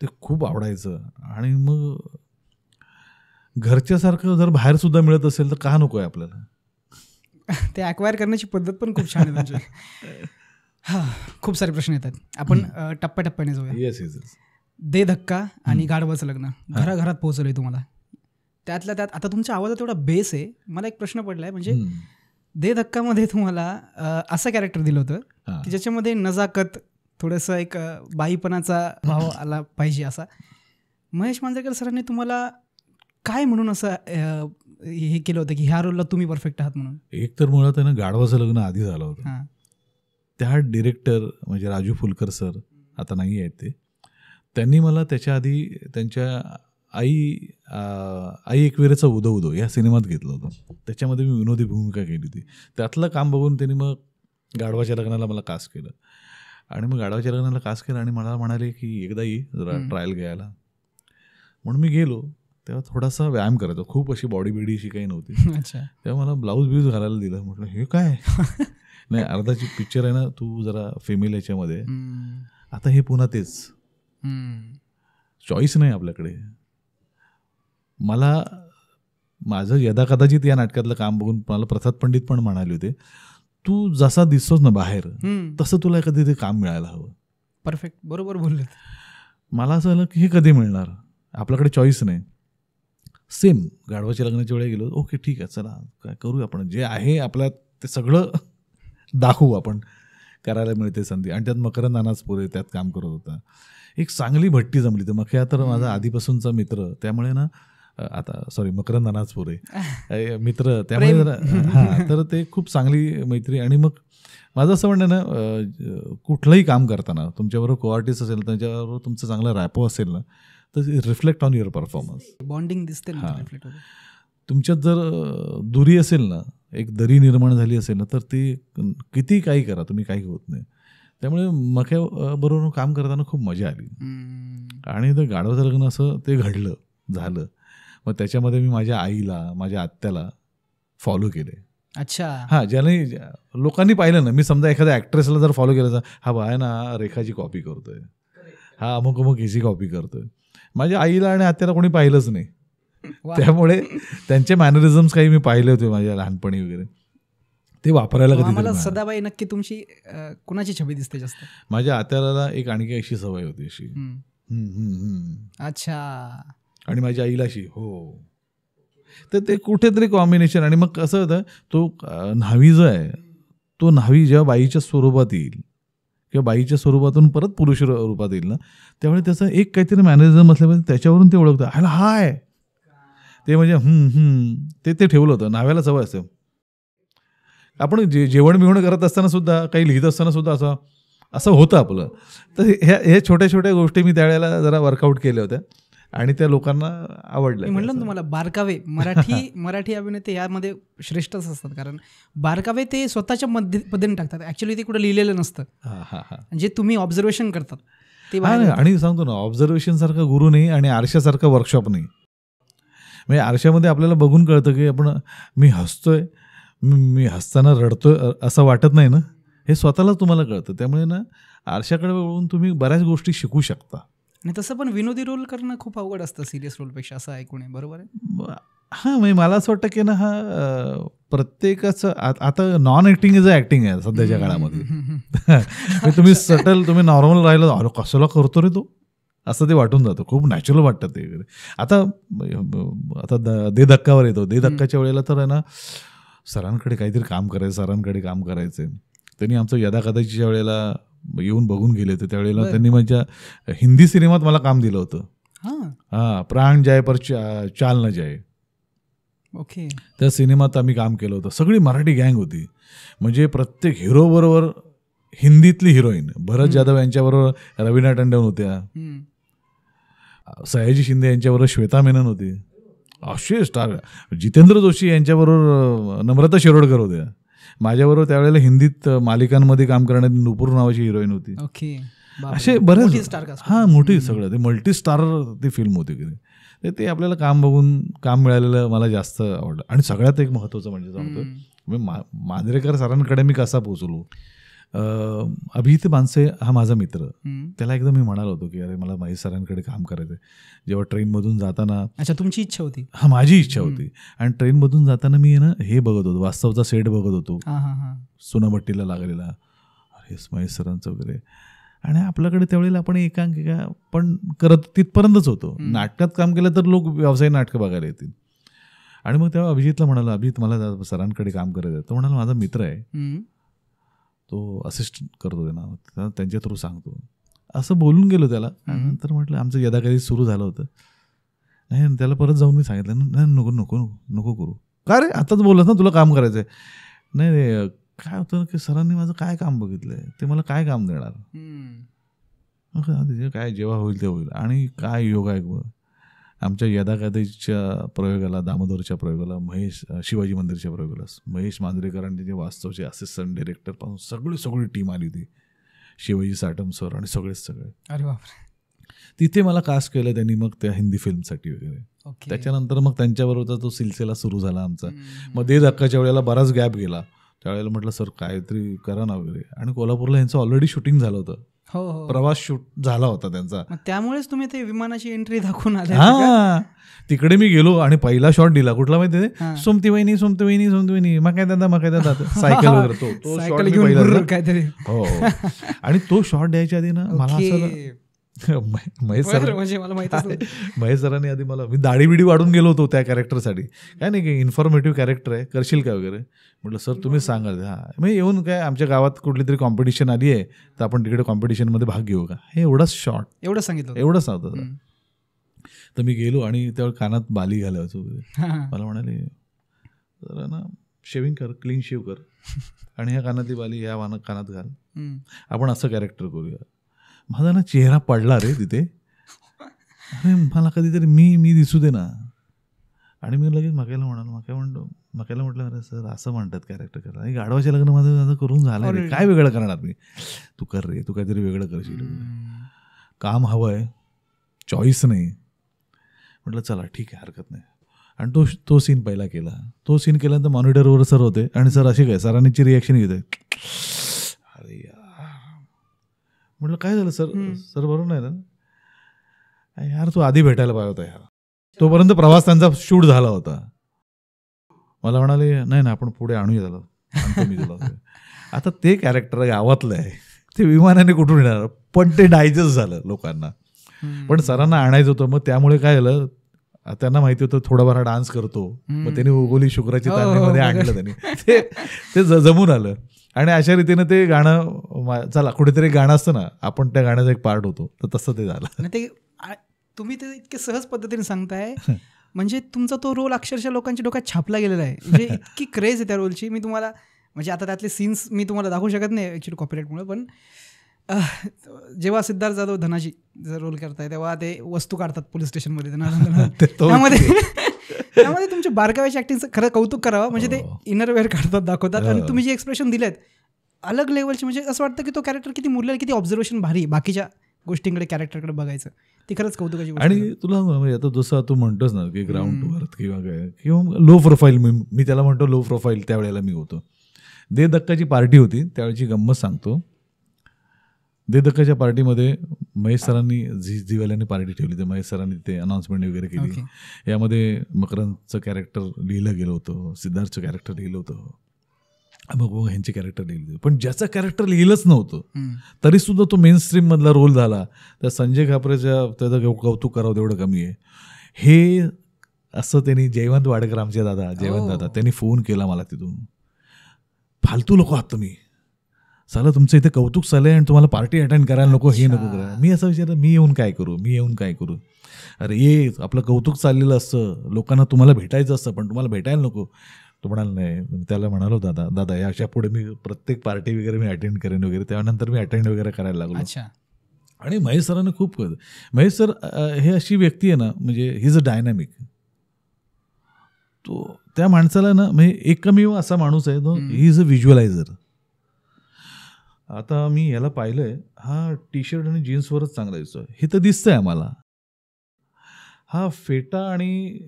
ते खूप आवडायचं. आणि मग घरच्यासारखं जर बाहेर सुद्धा मिळत असेल तर का नको आहे आपल्याला. ते अक्वायर करण्याची पद्धत पण खूप छान आहे त्यांची. हा, खूप सारे प्रश्न येतात. आपण टप्प्याटप्प्याने जाऊया. Yes yes. दे धक्का आणि गाढवाचं लग्न घराघरात पोहोचलंय तुम्हाला. त्यातल्या त्यात आता तुमच्या आवाजात एवढा बेस आहे. मला एक प्रश्न पडलाय, म्हणजे दे धक्कामध्ये तुम्हाला असं कॅरेक्टर दिलं होतं की ज्याच्यामध्ये नजाकत, थोडंसं एक बाईपणाचा भाव आला पाहिजे असा. महेश मांजरेकर सरांनी तुम्हाला काय म्हणून असं हे केलं होतं की ह्या रोलला तुम्ही परफेक्ट आहात म्हणून? एक तर मुळात आहे ना, गाढवाचं लग्न आधी झालं होतं. त्या डिरेक्टर म्हणजे राजू फुलकर सर, आता नाही आहेत ते, त्यांनी मला त्याच्या आधी त्यांच्या आई एकविरेचा उदो उदो या सिनेमात घेतलं होतं. त्याच्यामध्ये मी विनोदी भूमिका केली होती. त्यातलं काम बघून त्यांनी मग गाढवाच्या लग्नाला मला कास्ट केलं. आणि मग गाढवाच्या लग्नाला कास्ट केलं आणि मला म्हणाले की एकदा ये जरा ट्रायल घ्यायला. म्हणून मी गेलो. तेव्हा थोडासा व्यायाम करायचा, खूप अशी बॉडी बिडी अशी काही नव्हती. तेव्हा मला ब्लाऊज ब्यूज घालायला दिलं. म्हटलं हे काय नाही, अर्धाची पिक्चर आहे ना, तू जरा फेमिल याच्यामध्ये. आता हे पुन्हा तेच, चॉईस नाही आपल्याकडे. मला माझं यदा कदाचित या नाटकातलं काम बघून मला प्रसाद पंडित पण म्हणाले होते, तू जसा दिसतोस ना बाहेर तसं तुला कधी ते काम मिळायला हवं. परफेक्ट, बरोबर बोलले. मला असं झालं की हे कधी मिळणार, आपल्याकडे चॉईस नाही. सेम गाढवाच्या लग्नाच्या वेळेला गेलो, ओके ठीक आहे चला काय करूया आपण, जे आहे आपल्यात ते सगळं दाखवू आपण, करायला मिळते संधी. आणि त्यात मकरंद अनासपुरे त्यात काम करत होता. एक चांगली भट्टी जमली. तर मग तर माझा आधीपासूनचा मित्र, त्यामुळे ना आता सॉरी मकरंद अनासपुरे मित्र, त्यामुळे हां, तर ते खूप चांगली मैत्री. आणि मग माझं असं म्हणणं ना, कुठलंही काम करताना तुमच्याबरोबर कोआर्टिस्ट असेल, त्याच्याबरोबर तुमचं चांगलं रॅपो असेल ना, तर reflect on your performance. Bonding दिसते. तुमच्यात जर दुरी असेल ना, एक दरी निर्माण झाली असेल ना, तर ते किती काही करा तुम्ही काही होत नाही. त्यामुळे मख्या बरोबर काम करताना खूप मजा आली. आणि ते गाढवाचं लग्न असं ते घडलं झालं. मग त्याच्यामध्ये मी माझ्या आईला, माझ्या आत्याला फॉलो केले. अच्छा. हां, ज्याने लोकांनी पाहिलं ना, मी समजा एखाद्या ॲक्ट्रेसला जर फॉलो केलं तर हा बा आहे ना रेखाची कॉपी करतोय, हा अमुक अमुक हिची कॉपी करतोय. माझ्या आईला आणि आत्याला कोणी पाहिलंच नाही. त्यामुळे त्यांचे मॅनरिझम्स काही मी पाहिले होते माझ्या लहानपणी वगैरे, ते वापरायला कधी. मला सदाबाई नक्की तुमची कुणाची छबी दिसते जास्त? माझ्या आत्याला एक आणखी अशी सवय होती अशी. अच्छा. आणि माझ्या आईला अशी. हो, तर ते कुठेतरी कॉम्बिनेशन. आणि मग कसं होतं, तो न्हावी जो आहे, तो न्हावी जेव्हा बाईच्या स्वरूपात येईल किंवा बाईच्या स्वरूपातून परत पुरुष रूपात येईल ना, त्यामुळे त्याचं एक काहीतरी मॅनरिझम असल्यामुळे त्याच्यावरून ते ओळखतं, ह्याला हाय ते म्हणजे ते ठेवलं होतं. न्हाव्याला सवय असते. आपण जेवण बिवण करत असताना सुद्धा, काही लिहित असताना सुद्धा असं होतं आपलं. तर हे छोट्या छोट्या गोष्टी मी त्यावेळेला जरा वर्कआउट केल्या होत्या आणि त्या लोकांना आवडल्या. म्हटलं ना तुम्हाला, बारकावे मराठी अभिनेते यामध्ये श्रेष्ठच असतात. कारण बारकावे ते स्वतःच्या पद्धतीने टाकतात. ऍक्च्युली ते कुठं लिहिलेलं नसतं, जे तुम्ही ऑब्झर्वेशन करतात ते. आणि सांगतो ना, ऑब्झर्वेशन सारखा गुरु नाही आणि आरशासारखा वर्कशॉप नाही. म्हणजे आरशामध्ये आपल्याला बघून कळतं की मी हसतोय, मी हसताना रडतोय असं वाटत नाही ना, हे स्वतःलाच तुम्हाला कळतं. त्यामुळे ना आरशाकडे बघून तुम्ही बऱ्याच गोष्टी शिकू शकता. आणि तसं पण विनोदी रोल करणं खूप अवघड असतं सिरियस रोलपेक्षा, असं ऐकून आहे, बरोबर आहे? हां, म्हणजे मला असं वाटतं की ना, हा प्रत्येकाचं आता non acting is a acting आहे सध्याच्या काळामध्ये. तुम्ही सटल, तुम्ही नॉर्मल राहिलं, अरे कसला करतो रे तो, असं ते वाटून जातं. खूप नॅचरल वाटतं ते वगैरे. आता दे धक्कावर येतो. दे धक्काच्या वेळेला तर आहे ना, सरांकडे काहीतरी काम करायचं. त्यांनी आमचं यदा कदाचिच्या वेळेला येऊन बघून गेले होते. त्यावेळेला त्यांनी माझ्या हिंदी सिनेमात मला काम दिलं होतं. हां, प्राण जाय पर चाल न जाय. ओके. त्या सिनेमात आम्ही काम केलं होतं. सगळी मराठी गँग होती. म्हणजे प्रत्येक हिरो बरोबर हिंदीतली हिरोईन भरत जाधव यांच्याबरोबर रवीना टंडन होत्या, सयाजी शिंदे यांच्याबरोबर श्वेता मेनन होती, असे स्टार जितेंद्र जोशी यांच्याबरोबर नम्रता शिरोडकर होत्या. माझ्याबरोबर त्यावेळेला हिंदीत मालिकांमध्ये काम करणारी नुपूर नावाची हिरोईन होती. ओके. असे बरेच मोठी सगळं ते मल्टी स्टार ती फिल्म होती. ते आपल्याला काम बघून काम मिळालेलं मला जास्त आवडलं. आणि सगळ्यात एक महत्त्वाचं म्हणजे सांगतो, मांजरेकर सरांकडे मी कसा पोचलो. अभिजित मानसे हा माझा मित्र, त्याला एकदा मी म्हणालो होतो की अरे मला महेश सरांकडे काम करायचं आहे. जेव्हा ट्रेनमधून जाताना. अच्छा, तुमची इच्छा होती? हा, माझी इच्छा होती. आणि ट्रेनमधून जाताना मी ना हे बघत होतो, वास्तवचा सेट बघत होतो, सोनाभट्टीला लागलेला, अरे महेश सरांचं वगैरे. आणि आपल्याकडे त्यावेळेला आपण एकांकिका पण करत तिथपर्यंतच होतो. नाटकात काम केलं तर लोक व्यावसायिक नाटकं बघायला येतील. आणि मग तेव्हा अभिजितला म्हणाला, अभिजित मला सरांकडे काम करायचं आहे. तो म्हणाला माझा मित्र आहे, तो असिस्टंट करतो त्यांना, त्यांच्या थ्रू सांगतो. असं बोलून गेलो त्याला. नंतर म्हटलं आमचं यदाकधी सुरू झालं होतं. नाही, त्याला परत जाऊन मी सांगितलं नाही, नको नको नको करू. का रे, आताच बोलत ना तुला काम करायचं आहे. नाही, काय होतं की सरांनी माझं काय काम बघितलंय, ते मला काय काम देणार. काय जेव्हा होईल ते होईल. आणि काय योग आहे, आमच्या यदाकधीच्या प्रयोगाला, दामोदरच्या प्रयोगाला, शिवाजी मंदिरच्या प्रयोगाला महेश मांजरेकरांचे जे वास्तवचे असिस्टंट डिरेक्टर पासून सगळी टीम आली होती. शिवाजी साटम सर आणि सगळे. अरे बापरे. तिथे मला कास्ट केलं त्यांनी मग त्या हिंदी फिल्मसाठी वगैरे. त्याच्यानंतर मग त्यांच्याबरोबरचा तो सिलसिला सुरू झाला आमचा. मग दे धक्काच्या वेळेला बराच गॅप गेला. त्यावेळेला म्हटलं सर काहीतरी करा ना वगैरे. आणि कोल्हापूरला यांचं ऑलरेडी शूटिंग झालं होतं. प्रवास शूट झाला होता त्यांचा. त्यामुळेच तुम्ही ते विमानाची एंट्री दाखवून आले. हा, तिकडे मी गेलो आणि पहिला शॉट दिला. कुठला माहिती, सोमती वहिनी मग काय दादा सायकल वगैरे, तो शॉट काहीतरी. हो. आणि तो शॉट द्यायच्या आधी ना मला असं महेश सरांनी आधी मला, मी दाढी बिडी वाढून गेलो होतो त्या कॅरेक्टरसाठी. काय नाही की इन्फॉर्मेटिव्ह कॅरेक्टर आहे, करशील का वगैरे. म्हटलं सर तुम्ही सांगा. हा, मी येऊन काय आमच्या गावात कुठली तरी कॉम्पिटिशन आली आहे तर आपण तिकडे कॉम्पिटिशनमध्ये भाग घेऊ का, हे एवढंच शॉर्ट, एवढं सांगितलं, एवढंच सांगतो. तर मी गेलो आणि त्यावेळी कानात बाली घालायचो वगैरे. मला म्हणाले जरा ना शेविंग कर, क्लीन शेव कर आणि ह्या कानातली बाली ह्या कानात घाल, आपण असं कॅरेक्टर करूया. माझा ना चेहरा पडला रे तिथे. अरे मला कधीतरी मी दिसू दे ना. आणि मी लगेच मकायला म्हटलं अरे सर असं म्हणतात कॅरेक्टर करा. आणि गाढवाचे लग्न माझं करून झालं रे, काय वेगळं करणार मी. तू कर रे, तू काहीतरी वेगळं करशील. काम हवं आहे, चॉईस नाही. म्हटलं चला ठीक आहे, हरकत नाही. आणि तो सीन पहिला केला. तो सीन केल्यानंतर मॉनिटरवर सर होते आणि सर अशी काय सरांची रिॲक्शन घेते. अरे म्हटलं काय झालं सर, सर बरोबर नाही ना यार, तू आधी भेटायला पाहिजे होता यार. तोपर्यंत प्रवास त्यांचा शूट झाला होता. मला म्हणाले नाही ना आपण पुढे आणूया त्याला. आता ते कॅरेक्टर गावातलं आहे, ते विमानाने कुठून येणार. पण ते डायजेस्ट झालं लोकांना. पण सरांना आणायचं होतं. मग त्यामुळे काय झालं, त्यांना माहिती होतं थोडाफार डान्स करतो. मग त्यांनी उगोली शुक्राची तांदीमध्ये आणलं त्यांनी. ते जमून आलं. आणि अशा रीतीनं ते गाणं, चला कुठेतरी गाणं असतं ना, आपण त्या गाण्याचा एक पार्ट होतो. तर तसं ते झालं. ते तुम्ही ते इतके सहज पद्धतीने सांगताय, म्हणजे तुमचा तो रोल अक्षरशः लोकांच्या डोक्यात छापला गेलेला आहे. म्हणजे इतकी क्रेज आहे त्या रोलची. मी तुम्हाला म्हणजे आता त्यातले सीन्स मी तुम्हाला दाखवू शकत नाही ॲक्च्युली कॉपीराईटमुळे. पण जेव्हा सिद्धार्थ जाधव धनाजी रोल करताय तेव्हा ते वस्तू काढतात पोलीस स्टेशनमध्ये, त्यामध्ये तुमच्या बारकाव्याची ॲक्टिंगचं खरं कौतुक करावं. म्हणजे ते इनर वेअर काढतात, दाखवतात. आणि तुम्ही जे एक्सप्रेशन दिलेत अलग लेवलचे, म्हणजे असं वाटतं की तो कॅरेक्टर किती मुरलेला, किती ऑब्झर्वेशन भारी बाकीच्या गोष्टींकडे कॅरेक्टरकडे बघायचं. ती खरंच कौतुकाची गोष्ट. आणि तुला आता जसं तू म्हणतोस ना की ग्राउंड टू अर्थ किंवा काय, किंवा लो प्रोफाईल, मी त्याला म्हणतो लो प्रोफाईल. त्यावेळेला मी होतो. दे धक्काची पार्टी होती, त्यावेळेची गंमत सांगतो. दे धक्काच्या पार्टीमध्ये महेश सरांनी झीवाल्यांनी पार्टी ठेवली. तर महेश सरांनी ते अनाऊन्समेंट वगैरे केली. यामध्ये मकरंदचं कॅरेक्टर लिहिलं गेलं होतं, सिद्धार्थचं कॅरेक्टर लिहिलं होतं, मग ह्यांचे कॅरेक्टर लिहिले. पण ज्याचं कॅरेक्टर लिहिलंच नव्हतं तरी सुद्धा तो मेन स्ट्रीम मधला रोल झाला. तर संजय खापरेच्या त्याचं कौतुक करावं तेवढं कमी आहे. हे असं त्यांनी जयवंत वाडकर, आमचे दादा जयवंत दादा, त्यांनी फोन केला मला तिथून, फालतू लोक आहात तुम्ही, साला तुमचं इथे कौतुक चाललंय आणि तुम्हाला पार्टी अटेंड करायला नको, हे नको करा. मी असं विचारलं, मी येऊन काय करू? अरे ये आपलं कौतुक चाललेलं असतं, लोकांना तुम्हाला भेटायचं असतं, पण तुम्हाला भेटायला नको. तो म्हणाला नाही. त्याला म्हणालो, दादा याच्या पुढे मी प्रत्येक पार्टी वगैरे मी अटेंड करेन वगैरे. त्यानंतर मी अटेंड वगैरे करायला लागलो. आणि महेश सरांना खूप कळतं. महेश सर हे अशी व्यक्ती आहे ना, म्हणजे ही इज अ डायनॅमिक. तो त्या माणसाला ना, म्हणजे एकमेव असा माणूस आहे तो, ही इज अ व्हिज्युअलायझर. आता मी याला पाहिलंय, हा टी शर्ट आणि जीन्सवरच चांगला दिसतोय, हे तर दिसतंय आम्हाला. हा फेटा आणि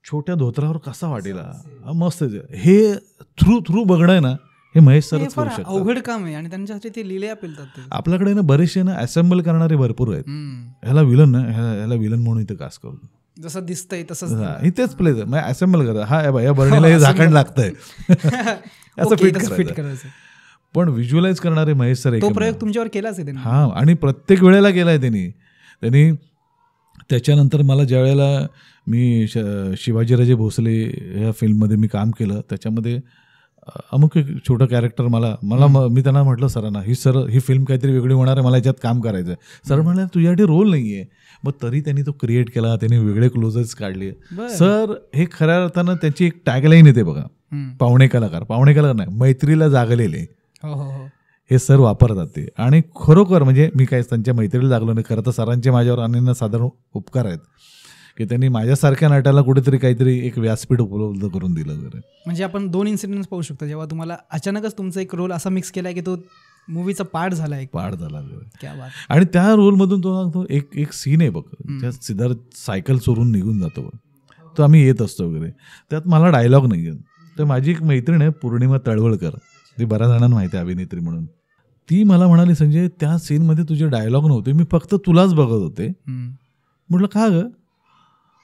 छोट्या धोत्रावर कसा वाटेल, हा मस्त. हे थ्रू बघणं आहे ना, हे महेश सरच करू शकतात. अवघड काम आहे आणि त्यांच्यासाठी ते लिहिले पेलतात. आपल्याकडे ना बरेचसे ना असेंबल करणारे भरपूर आहेत. ह्याला विलन ना, ह्याला विलन म्हणून इथं कास्ट करतो, जसं दिसतंय तसंच इथेच प्ले असेंबल करतात. हा या बरणीला हे झाकण लागतंय असं फिट करायचं. पण व्हिज्युअलाइज करणारे महेश सर, तो प्रयोग तुमच्यावर केलाच आहे. हा, आणि प्रत्येक वेळेला केलाय त्यांनी. त्याच्यानंतर मला ज्या वेळेला मी शिवाजीराजे भोसले या फिल्ममध्ये मी काम केलं, त्याच्यामध्ये अमुक एक छोटं कॅरेक्टर मी त्यांना म्हटलं सरांना, ही फिल्म काहीतरी वेगळी होणार आहे, मला याच्यात काम करायचं आहे. सर म्हणाले तुझ्यासाठी रोल नाही आहे. मग तरी त्यांनी तो क्रिएट केला, त्यांनी वेगळे क्लोजेस काढले. सर हे खऱ्या अर्थानं त्यांची एक टॅगलाईन येते बघा, पाहुणे कलाकार नाही, मैत्रीला जागलेले, हे सर वापरतात ते. आणि खरोखर म्हणजे मी काय त्यांच्या मैत्रीला जागलो नाही, खरं तर सरांचे माझ्यावर अनन्य साधारण उपकार आहेत की त्यांनी माझ्यासारख्या नटाला कुठेतरी काहीतरी एक व्यासपीठ उपलब्ध करून दिलं वगैरे. म्हणजे आपण 2 इन्सिडेंट्स पाहू शकतो, जेव्हा तुम्हाला अचानकच तुमचा एक रोल असा मिक्स केलाय की तो मूवीचा पार्ट झाला. क्या बात. आणि त्या रोलमधून तो सांगतो, एक सीन आहे बघ, त्यात सिद्धार्थ सायकल चोरून निघून जातो, तो आम्ही येत असतो वगैरे, त्यात मला डायलॉग नाही आहे. तर माझी एक मैत्रीण आहे पौर्णिमा तळवळकर, ती बऱ्याच जणांना माहिती आहे अभिनेत्री म्हणून. ती मला म्हणाली, संजय त्या सीनमध्ये तुझे डायलॉग नव्हते, मी फक्त तुलाच बघत होते. म्हटलं का ग,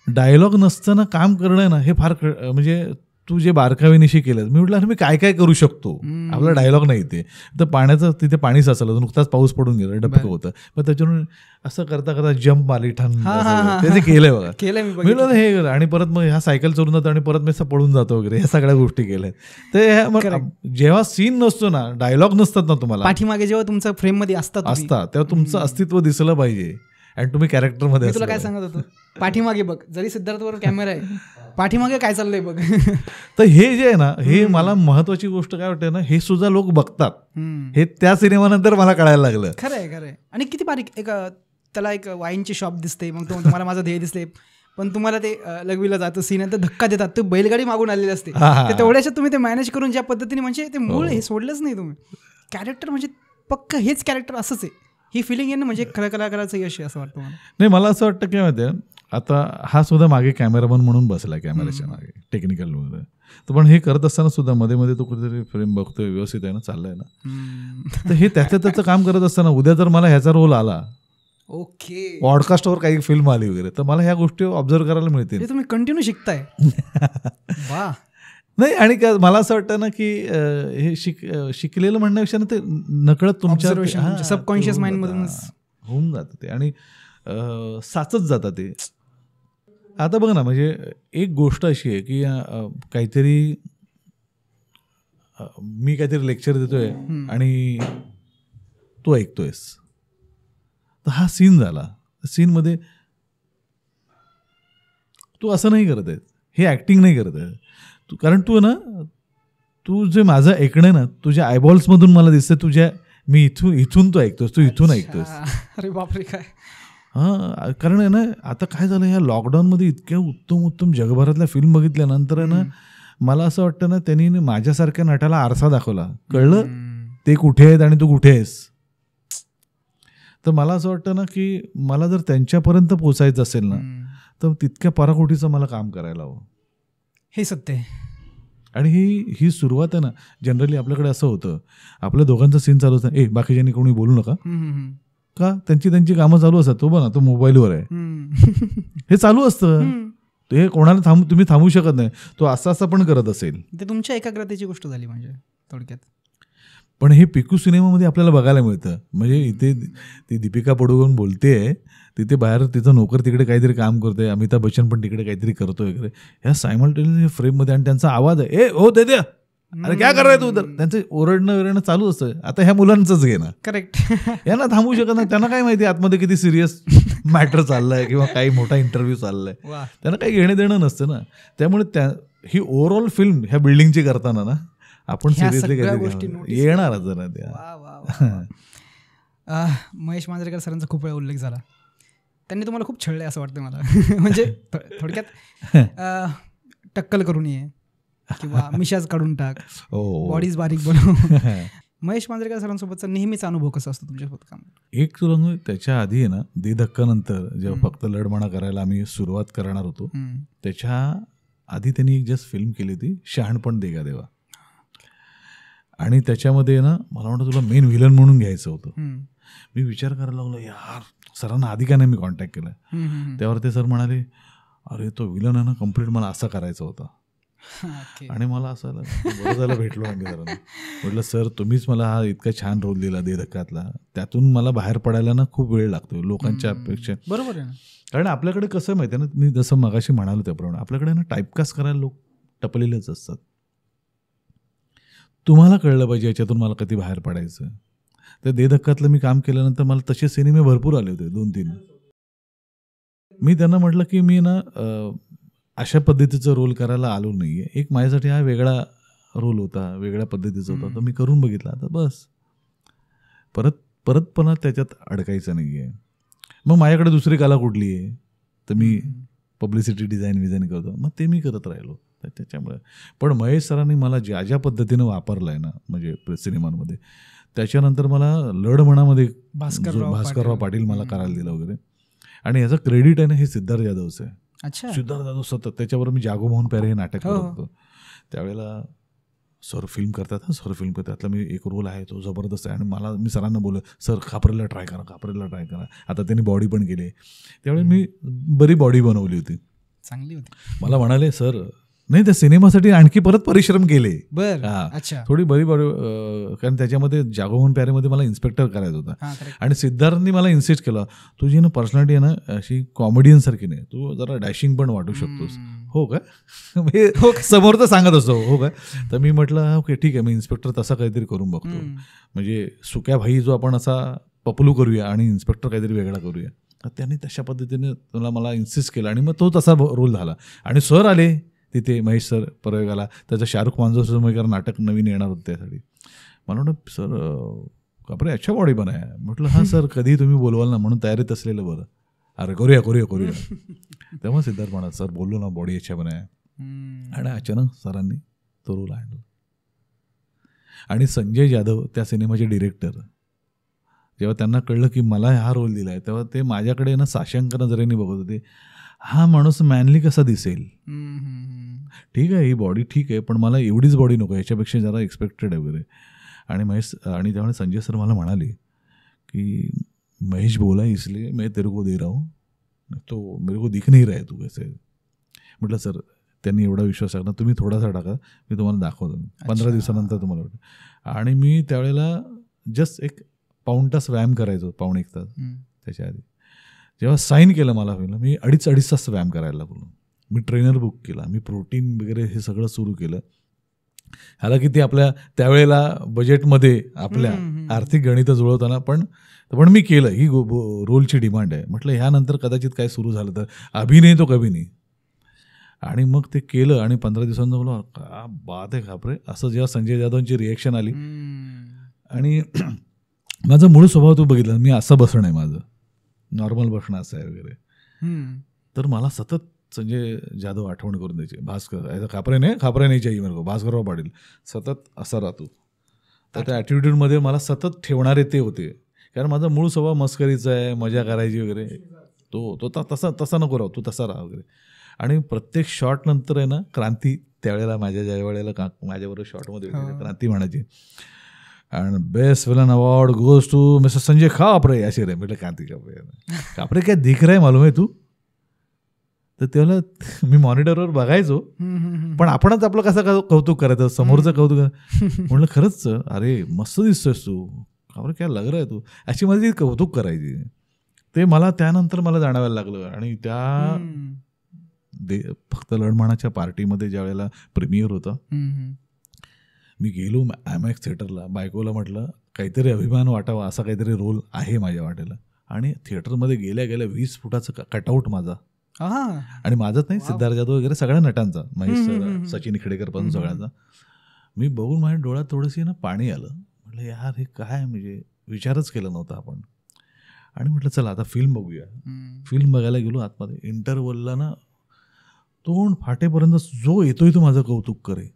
डायलॉग नसताना काम करणं ना, हे फार म्हणजे तू जे बारकावेनिशी केलं. मी म्हटलं अरे मी काय करू शकतो, आपला डायलॉग नाही ते. तर पाण्याचं तिथे पाणी साचलं, नुकताच पाऊस पडून गेला, डबकं होतं, मग त्याच्यावरून असं करता जम्प मारली ठाण, ते केलंय बघा. मी म्हटलं हे, आणि परत मग ह्या सायकल चोरून जातो आणि परत मी असं पडून जातो वगैरे, ह्या सगळ्या गोष्टी केल्या. तर जेव्हा सीन नसतो ना, डायलॉग नसतात ना तुम्हाला पाठीमागे, जेव्हा तुमचं फ्रेम मध्ये असता तेव्हा तुमचं अस्तित्व दिसलं पाहिजे आणि तुम्ही कॅरेक्टरमध्ये. तुला काय सांगत होतो, पाठीमागे बघ, जरी सिद्धार्थवर कॅमेरा आहे, पाठीमागे काय चाललंय बघ. तर हे जे आहे ना, हे मला महत्वाची गोष्ट काय वाटते ना, हे सुद्धा लोक बघतात. हे त्या सिनेमानंतर मला कळायला लागलं. खरंय. आणि किती बारीक, त्याला एक वाईनची शॉप दिसते, मग तुम्हाला माझं ध्येय दिसते, पण तुम्हाला ते लघवीला जातं सीन आहे, तर धक्का देतात, ते बैलगाडी मागून आलेली असते, तेवढ्याच्यात तुम्ही ते मॅनेज करून ज्या पद्धतीने, म्हणजे ते मूळ हे सोडलंच नाही तुम्ही. कॅरेक्टर म्हणजे पक्क हेच कॅरेक्टर असंच आहे, ही फिलिंग आहे ना, म्हणजे खरं कलाकाराचं यश आहे असं वाटतं मला. नाही, मला असं वाटतं की माहिती आहे, आता हा सुद्धा मागे कॅमेरामन म्हणून बसला, कॅमेऱ्याच्या मागे टेक्निकल वगैरे. तर पण हे करत असताना सुद्धा मध्ये मध्ये तो कुठेतरी फ्रेम बघतोय, व्यवस्थित आहे ना, चाललंय ना. तर हे त्याचं काम करत असताना उद्या जर मला ह्याचा रोल आला, पॉडकास्टवर काही फिल्म आली वगैरे, तर मला ह्या गोष्टी ऑब्झर्व करायला मिळतील. तुम्ही कंटिन्यू शिकताय. वा. नाही, आणि मला असं वाटतं ना की हे शिकलेलं म्हणण्यापेक्षा ना, ते नकळत तुमच्या सबकॉन्शियस माइंड मधून होऊन जातं ते, आणि साचत जातं ते. आता बघ ना, म्हणजे एक गोष्ट अशी आहे की मी काहीतरी लेक्चर देतोय आणि तू ऐकतोयस, तर हा सीन झाला. सीनमध्ये तू असं नाही करत आहे, हे ऍक्टिंग नाही करत आहे तू, कारण तू जे माझं ऐकणं ना, तुझ्या आयबॉल्समधून मला दिसतं, मी इथून तू ऐकतोस, तू इथून ऐकतोस. अरे बापरे, काय. हां, कारण आहे ना, आता काय झालं, ह्या लॉकडाऊनमध्ये इतक्या उत्तम जगभरातल्या फिल्म बघितल्यानंतर आहे ना, मला असं वाटतं ना, त्यांनी माझ्यासारख्या नटाला आरसा दाखवला, कळलं ते कुठे आहेत आणि तू कुठे आहेस. तर मला असं वाटतं ना की मला जर त्यांच्यापर्यंत पोचायचं असेल ना, तर तितक्या पराकोटीचं मला काम करायला हवं. हे सत्य आहे. आणि ही सुरुवात आहे ना, जनरली आपल्याकडे असं होतं, आपल्या दोघांचं सीन चालू असतं, बाकीच्यांनी कोणी बोलू नका, का त्यांची कामं चालू असतात, तो बघा तो मोबाईलवर आहे, हे चालू असतं, हे कोणाला तुम्ही थांबू शकत नाही. तो असं पण करत असेल, ते तुमच्या एकाग्रतेची गोष्ट झाली म्हणजे थोडक्यात. पण हे पिकू सिनेमामध्ये आपल्याला बघायला मिळतं. म्हणजे इथे ती दीपिका पडुकोन बोलतेय, तिथे बाहेर तिचं नोकर तिकडे काहीतरी काम करतोय, अमिताभ बच्चन पण तिकडे काहीतरी करतोय वगैरे, ह्या सायमल्टेनियस फ्रेममध्ये, आणि त्यांचा आवाज आहे, ओ दे द्या, अरे काय करायचं तू तर, त्यांचं ओरडणं चालू असतं. आता ह्या मुलांचंच घे ना, करेक्ट. यांना थांबू शकत नाही. त्यांना काय माहिती आतमध्ये किती सिरियस मॅटर चाललाय किंवा काही मोठा इंटरव्ह्यू चाललाय, त्यांना काही घेणं देणं नसतं ना. त्यामुळे ही ओव्हरऑल फिल्म ह्या बिल्डिंगची करताना ना आपण सिरियसली काही येणार जरा त्या. महेश मांजरेकर सरांचा खूप वेळा उल्लेख झाला. त्यांनी तुम्हाला खूप छळले असं वाटतं मला. म्हणजे थोडक्यात टक्कल करून ये किंवा मिशाज काढून टाक, बॉडीज बारीक बनव. महेश मांजरेकर सरांसोबतचा नेहमीचा अनुभव कसा असतो तुमच्यासोबत काम? एक तुला त्याच्या आधी आहे ना, दे धक्का नंतर जेव्हा फक्त लढमणा करायला आम्ही सुरुवात करणार होतो, त्याच्या आधी त्यांनी एक जस्ट फिल्म केली होती, शहाणपण देगा देवा. आणि त्याच्यामध्ये ना मला वाटतं तुला मेन व्हिलन म्हणून घ्यायचं होतं. मी विचार करायला लागलो, यार सरांना आधी का नाही मी कॉन्टॅक्ट केला. त्यावर ते सर म्हणाले, अरे तो व्हिलन आहे ना कम्प्लीट मला असा करायचा होता. आणि मला असं बरं झालं भेटलो म्हणजे सरांना. म्हटलं सर तुम्हीच मला हा इतका छान रोल दिला दे धक्कातला, त्यातून मला बाहेर पडायला ना खूप वेळ लागतो लोकांच्या अपेक्षा. बरोबर आहे ना. कारण आपल्याकडे कसं माहिती आहे ना, मी जसं मगाशी म्हणालो त्याप्रमाणे आपल्याकडे ना टाईपकास्ट करायला लोक टपलेलेच असतात. तुम्हाला कळलं पाहिजे याच्यातून मला कधी बाहेर पडायचं. तर दे धक्कातलं मी काम केल्यानंतर मला तसे सिनेमे भरपूर आले होते, 2-3. मी त्यांना म्हटलं की मी ना अशा पद्धतीचा रोल करायला आलो नाही आहे, एक माझ्यासाठी हा वेगळा रोल होता, वेगळ्या पद्धतीचा होता, तर मी करून बघितला. आता बस परत त्याच्यात अडकायचं नाही आहे. मग माझ्याकडे दुसरी कला कुठली आहे, तर मी पब्लिसिटी डिझाईन करतो, मग ते मी करत राहिलो. त्याच्यामुळे पण महेश सरांनी मला ज्या पद्धतीनं वापरलं आहे ना म्हणजे सिनेमांमध्ये, त्याच्यानंतर मला लढमणामध्ये भास्करराव पाटील मला करायला दिलं वगैरे. आणि याचं क्रेडिट आहे ना हे सिद्धार्थ जाधवचं आहे. सिद्धार्थ जाधव सतत त्याच्यावर मी जागो मोहन प्यारे हे नाटक करत होतो त्यावेळेला. सर फिल्म करतात, सर फिल्म करतात, त्यातला मी एक रोल आहे तो जबरदस्त आहे. आणि मी सरांना बोललो, सर खापरेला ट्राय करा. आता त्यांनी बॉडी पण केली. त्यावेळी मी बरी बॉडी बनवली होती, चांगली होती. मला म्हणाले सर नाही त्या सिनेमासाठी आणखी परत परिश्रम केले. थोडी बरी बरी, कारण त्याच्यामध्ये जागो मोहन प्यारेमध्ये मला इन्स्पेक्टर करायचा होता. आणि सिद्धार्थनी मला इन्सिस्ट केला, तुझी ना पर्सनॅलिटी आहे ना अशी कॉमेडियन सारखी नाही, तू जरा डॅशिंग पण वाटू शकतोस. हो का, समोर तर सांगत असतो हो का. तर मी म्हटलं ओके ठीक आहे, मी इन्स्पेक्टर तसा काहीतरी करून बघतो. म्हणजे सुक्या भाई जो आपण असा पपलू करूया आणि इन्स्पेक्टर काहीतरी वेगळा करूया. तर त्यांनी तशा पद्धतीने मला इन्सिस्ट केला आणि मग तो तसा रोल झाला. आणि सर आले तिथे, महेश सर प्रयोगाला, त्याचं शाहरुख मांजरेकर नाटक नवीन येणार होतं त्यासाठी. मला वाटतं सर बापरे अच्छा बॉडी बनाय. म्हटलं हां सर कधी तुम्ही बोलवाल ना, म्हणून तयारीत असलेलं बरं. अरे करूया. तेव्हा सिद्धार्थ म्हणा सर बोललो ना बॉडी अच्छा बनाय. आणि अचानक सरांनी तो रोल आणला. आणि संजय जाधव त्या सिनेमाचे डिरेक्टर, जेव्हा त्यांना कळलं की मला हा रोल दिला आहे, तेव्हा ते माझ्याकडे ना साशंक नजरेने बघत होते. हा माणूस मॅनली कसा दिसेल, ठीक आहे ही बॉडी ठीक आहे, पण मला एवढीच बॉडी नको, याच्यापेक्षा जरा एक्सपेक्टेड आहे वगैरे. आणि त्यामुळे संजय सर मला म्हणाले की महेश बोला इसलिए मैं तेरे को दे रहा हूँ, तो मेरे को दिख नहीं रहा है तू कैसे. म्हटलं सर त्यांनी एवढा विश्वास टाकला, तुम्ही थोडासा टाका, मी तुम्हाला दाखवतो 15 दिवसानंतर तुम्हाला वाटतं. आणि मी त्यावेळेला जस्ट एक पाऊण तास व्यायाम करायचो, पाऊण एक तास. त्याच्या आधी जेव्हा साईन केलं मला मी 2.5 तास व्यायाम करायला लागलो. मी ट्रेनर बुक केला, मी प्रोटीन वगैरे हे सगळं सुरू केलं. ह्याला किती आपल्या त्यावेळेला बजेटमध्ये आपल्या आर्थिक गणितं जुळवताना पण मी केलं. ही रोलची डिमांड आहे. म्हटलं ह्यानंतर कदाचित काय सुरू झालं तर अभिनय तो कभी नाही. आणि मग ते केलं आणि 15 दिवसांनी बोललो का बात आहे खापरे, असं जेव्हा संजय जाधवांची रिॲक्शन आली. आणि माझा मूळ स्वभाव तू बघितला, मी असं बसणं आहे माझं, नॉर्मल बसणं असं आहे वगैरे. तर मला सतत संजय जाधव आठवण करून द्यायचे, भास्कर ऐसा खापरे नाही चाहिए मेरे को, भास्करराव पाटील सतत असा राहतो. तर त्या ॲटिट्यूडमध्ये मला सतत ठेवणारे ते होते. कारण माझा मूळ स्वभाव मस्करीचा आहे, मजा करायची वगैरे. तो तसा नको राहू, तू तसा राहा वगैरे. आणि प्रत्येक शॉट नंतर आहे ना क्रांती, त्यावेळेला ज्या वेळेला माझ्याबरोबर शॉटमध्ये क्रांती म्हणायची, आणि best villain award goes to mister Sanjay Khapre असे रे. म्हटलं क्रांती खापरे काय दिख रहा है मालूम आहे तू. तर तेव्हा मी मॉनिटरवर बघायचो, पण आपणच आपलं कसं कौतुक करायचं, समोरचं कौतुक. म्हटलं खरंच अरे मस्त दिसतोयस तू, खापरे काय लग रहा है तू, अशी माझी कौतुक करायची. ते मला त्यानंतर मला जाणवायला लागलं. आणि त्या फक्त लढमाणाच्या पार्टीमध्ये ज्या वेळेला प्रीमियर होता, मी गेलो IMAX थिएटरला, बायकोला म्हटलं काहीतरी अभिमान वाटावा, असा काहीतरी रोल आहे माझ्या वाटेला. आणि थिएटरमध्ये गेल्या गेल्या 20 फुटाचा कटआउट माझा, आणि माझंच नाही, सिद्धार्थ जाधव वगैरे सगळ्या नटांचा, महेश सर, सचिन खेडेकर पासून सगळ्यांचा. मी बघून माझ्या डोळ्यात थोडंशी पाणी आलं. म्हटलं यार हे काय, म्हणजे विचारच केला नव्हता आपण. आणि म्हटलं चला आता फिल्म बघूया. फिल्म बघायला गेलो आतमध्ये. इंटरवलला ना तोंड फाटेपर्यंत जो येतोय तो माझं कौतुक करे.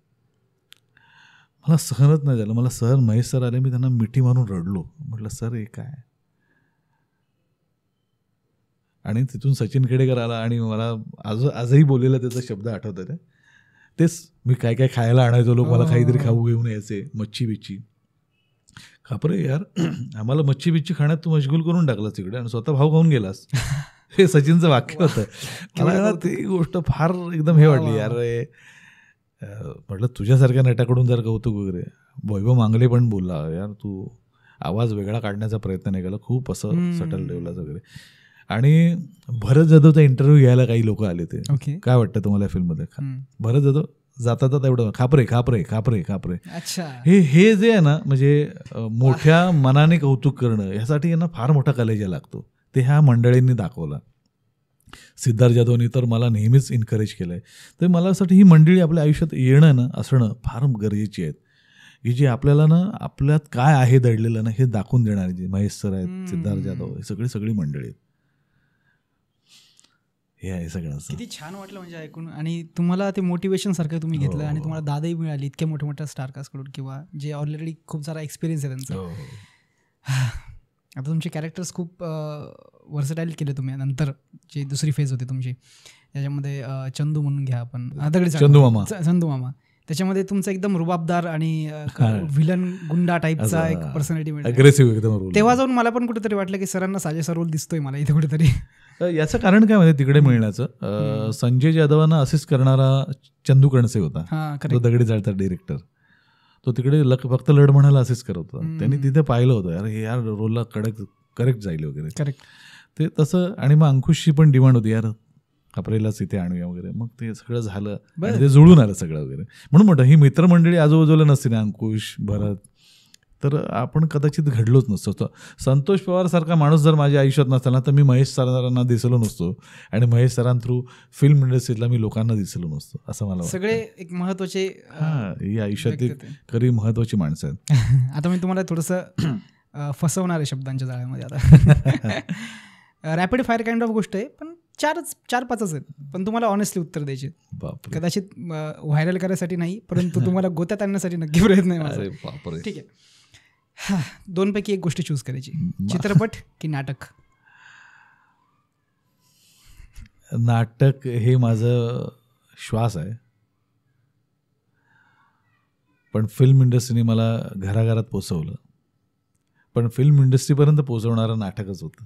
मला सहनच नाही झालं. मला सर, महेश सर आले, मी त्यांना मिठी मारून रडलो. म्हटलं सर हे काय. आणि तिथून सचिन खेडेकर आला आणि मला आजही बोललेला त्याचा शब्द आठवतात. तेच मी काय काय खायला आणायचो, लोक मला काहीतरी खाऊ घेऊन यायचे, मच्छी बिच्छी. खापरे यार, आम्हाला मच्छी बिच्छी खाण्यात तू मशगूल करून टाकलास तिकडे आणि स्वतः भाव खाऊन गेलास. हे सचिनचं वाक्य होतं. मला ती गोष्ट फार एकदम हे वाटली यार. म्हटलं तुझ्यासारख्या नटाकडून जर कौतुक वगैरे. वैभव मांगले पण बोलला यार तू आवाज वेगळा काढण्याचा प्रयत्न नाही केला, खूप असं सटल ठेवलास वगैरे. आणि भरत जाधवचा इंटरव्ह्यू घ्यायला काही लोक आले ते. काय वाटतं तुम्हाला फिल्ममध्ये? भरत जाधव जाता एवढं खापरे खापरे खापरे खापरे. हे जे आहे ना, म्हणजे मोठ्या मनाने कौतुक करणं, ह्यासाठी ना फार मोठा कलेजा लागतो. ते ह्या मंडळींनी दाखवला. सिद्धार्थ जाधवनी तर मला नेहमीच इन्करेज केलंय. तर मला असं वाटतं ही मंडळी आपल्या आयुष्यात येणं ना, असणं फार गरजेची आहेत, की जी आपल्याला ना आपल्यात काय आहे दडलेलं ना हे दाखवून देणारी. जे महेश सर आहेत, सिद्धार्थ जाधव, हे सगळी मंडळी आहेत. हे आहे सगळं. किती छान वाटलं म्हणजे ऐकून. आणि तुम्हाला ते मोटिवेशन सारखं तुम्ही घेतलं आणि तुम्हाला दादाही मिळाली इतक्या मोठ्या मोठ्या स्टारकास्टकडून, किंवा जे ऑलरेडी खूप सारा एक्सपिरियन्स आहे त्यांचा. आता तुमचे कॅरेक्टर्स खूप वर्सटाईल केले तुम्ही. नंतर जी दुसरी फेज होती तुमची, त्याच्यामध्ये चंदू म्हणून घ्या आपण, चंदू मामा, त्याच्यामध्ये तुमचा एकदम रुबाबदार आणि व्हिलन गुंडा टाईपचा एक पर्सनॅलिटी मिळते. तेव्हा जाऊन मला पण कुठेतरी वाटलं की सरांना साजेसा रोल दिसतोय मला इथे कुठेतरी. याचं कारण काय माहिती तिकडे मिळण्याचं? संजय जाधवांना असिस्ट करणारा चंदू कणसे होता, तो दगडी जाळता डिरेक्टर. तो तिकडे फक्त लढ म्हणायला असिस्ट करत होता. त्यांनी तिथे पाहिलं होतं यार हे यार रोलला करेक्ट जाईल वगैरे. करेक्ट ते तसं. आणि मग अंकुशची पण डिमांड होती यार खापरेलाच इथे आणूया वगैरे. मग ते सगळं झालं आणि ते जुळून आलं सगळं वगैरे. म्हणून म्हटलं ही मित्रमंडळी आजूबाजूला नसते ना, अंकुश, भरत, तर आपण कदाचित घडलोच नसतो. संतोष पवार सारखा माणूस जर माझ्या आयुष्यात नसताना तर मी महेश सरांना दिसलो नसतो, आणि महेश सरांथ्रू फिल्म इंडस्ट्रीतला मी लोकांना दिसलो नसतो, असं मला वाटतं. सगळे एक महत्वाचे ही आयुष्यातली खरी महत्वाची माणसं आहेत. आता मी तुम्हाला थोडंसं फसवणार आहे शब्दांच्या जाळ्यामध्ये. आता रॅपिड फायर काइंड ऑफ गोष्ट आहे, पण 4-5 आहेत, पण तुम्हाला ऑनेस्टली उत्तर द्यायचे. कदाचित व्हायरल करायसाठी नाही, परंतु तुम्हाला गोत्यात आणण्यासाठी नक्की प्रयत्न आहे माझा. ठीक आहे, 2 पैकी एक गोष्ट चूज करायची, चित्रपट की नाटक? नाटक हे माझं श्वास आहे, पण फिल्म इंडस्ट्रीने मला घराघरात पोचवलं. पण फिल्म इंडस्ट्रीपर्यंत पोचवणारं नाटकच होतं.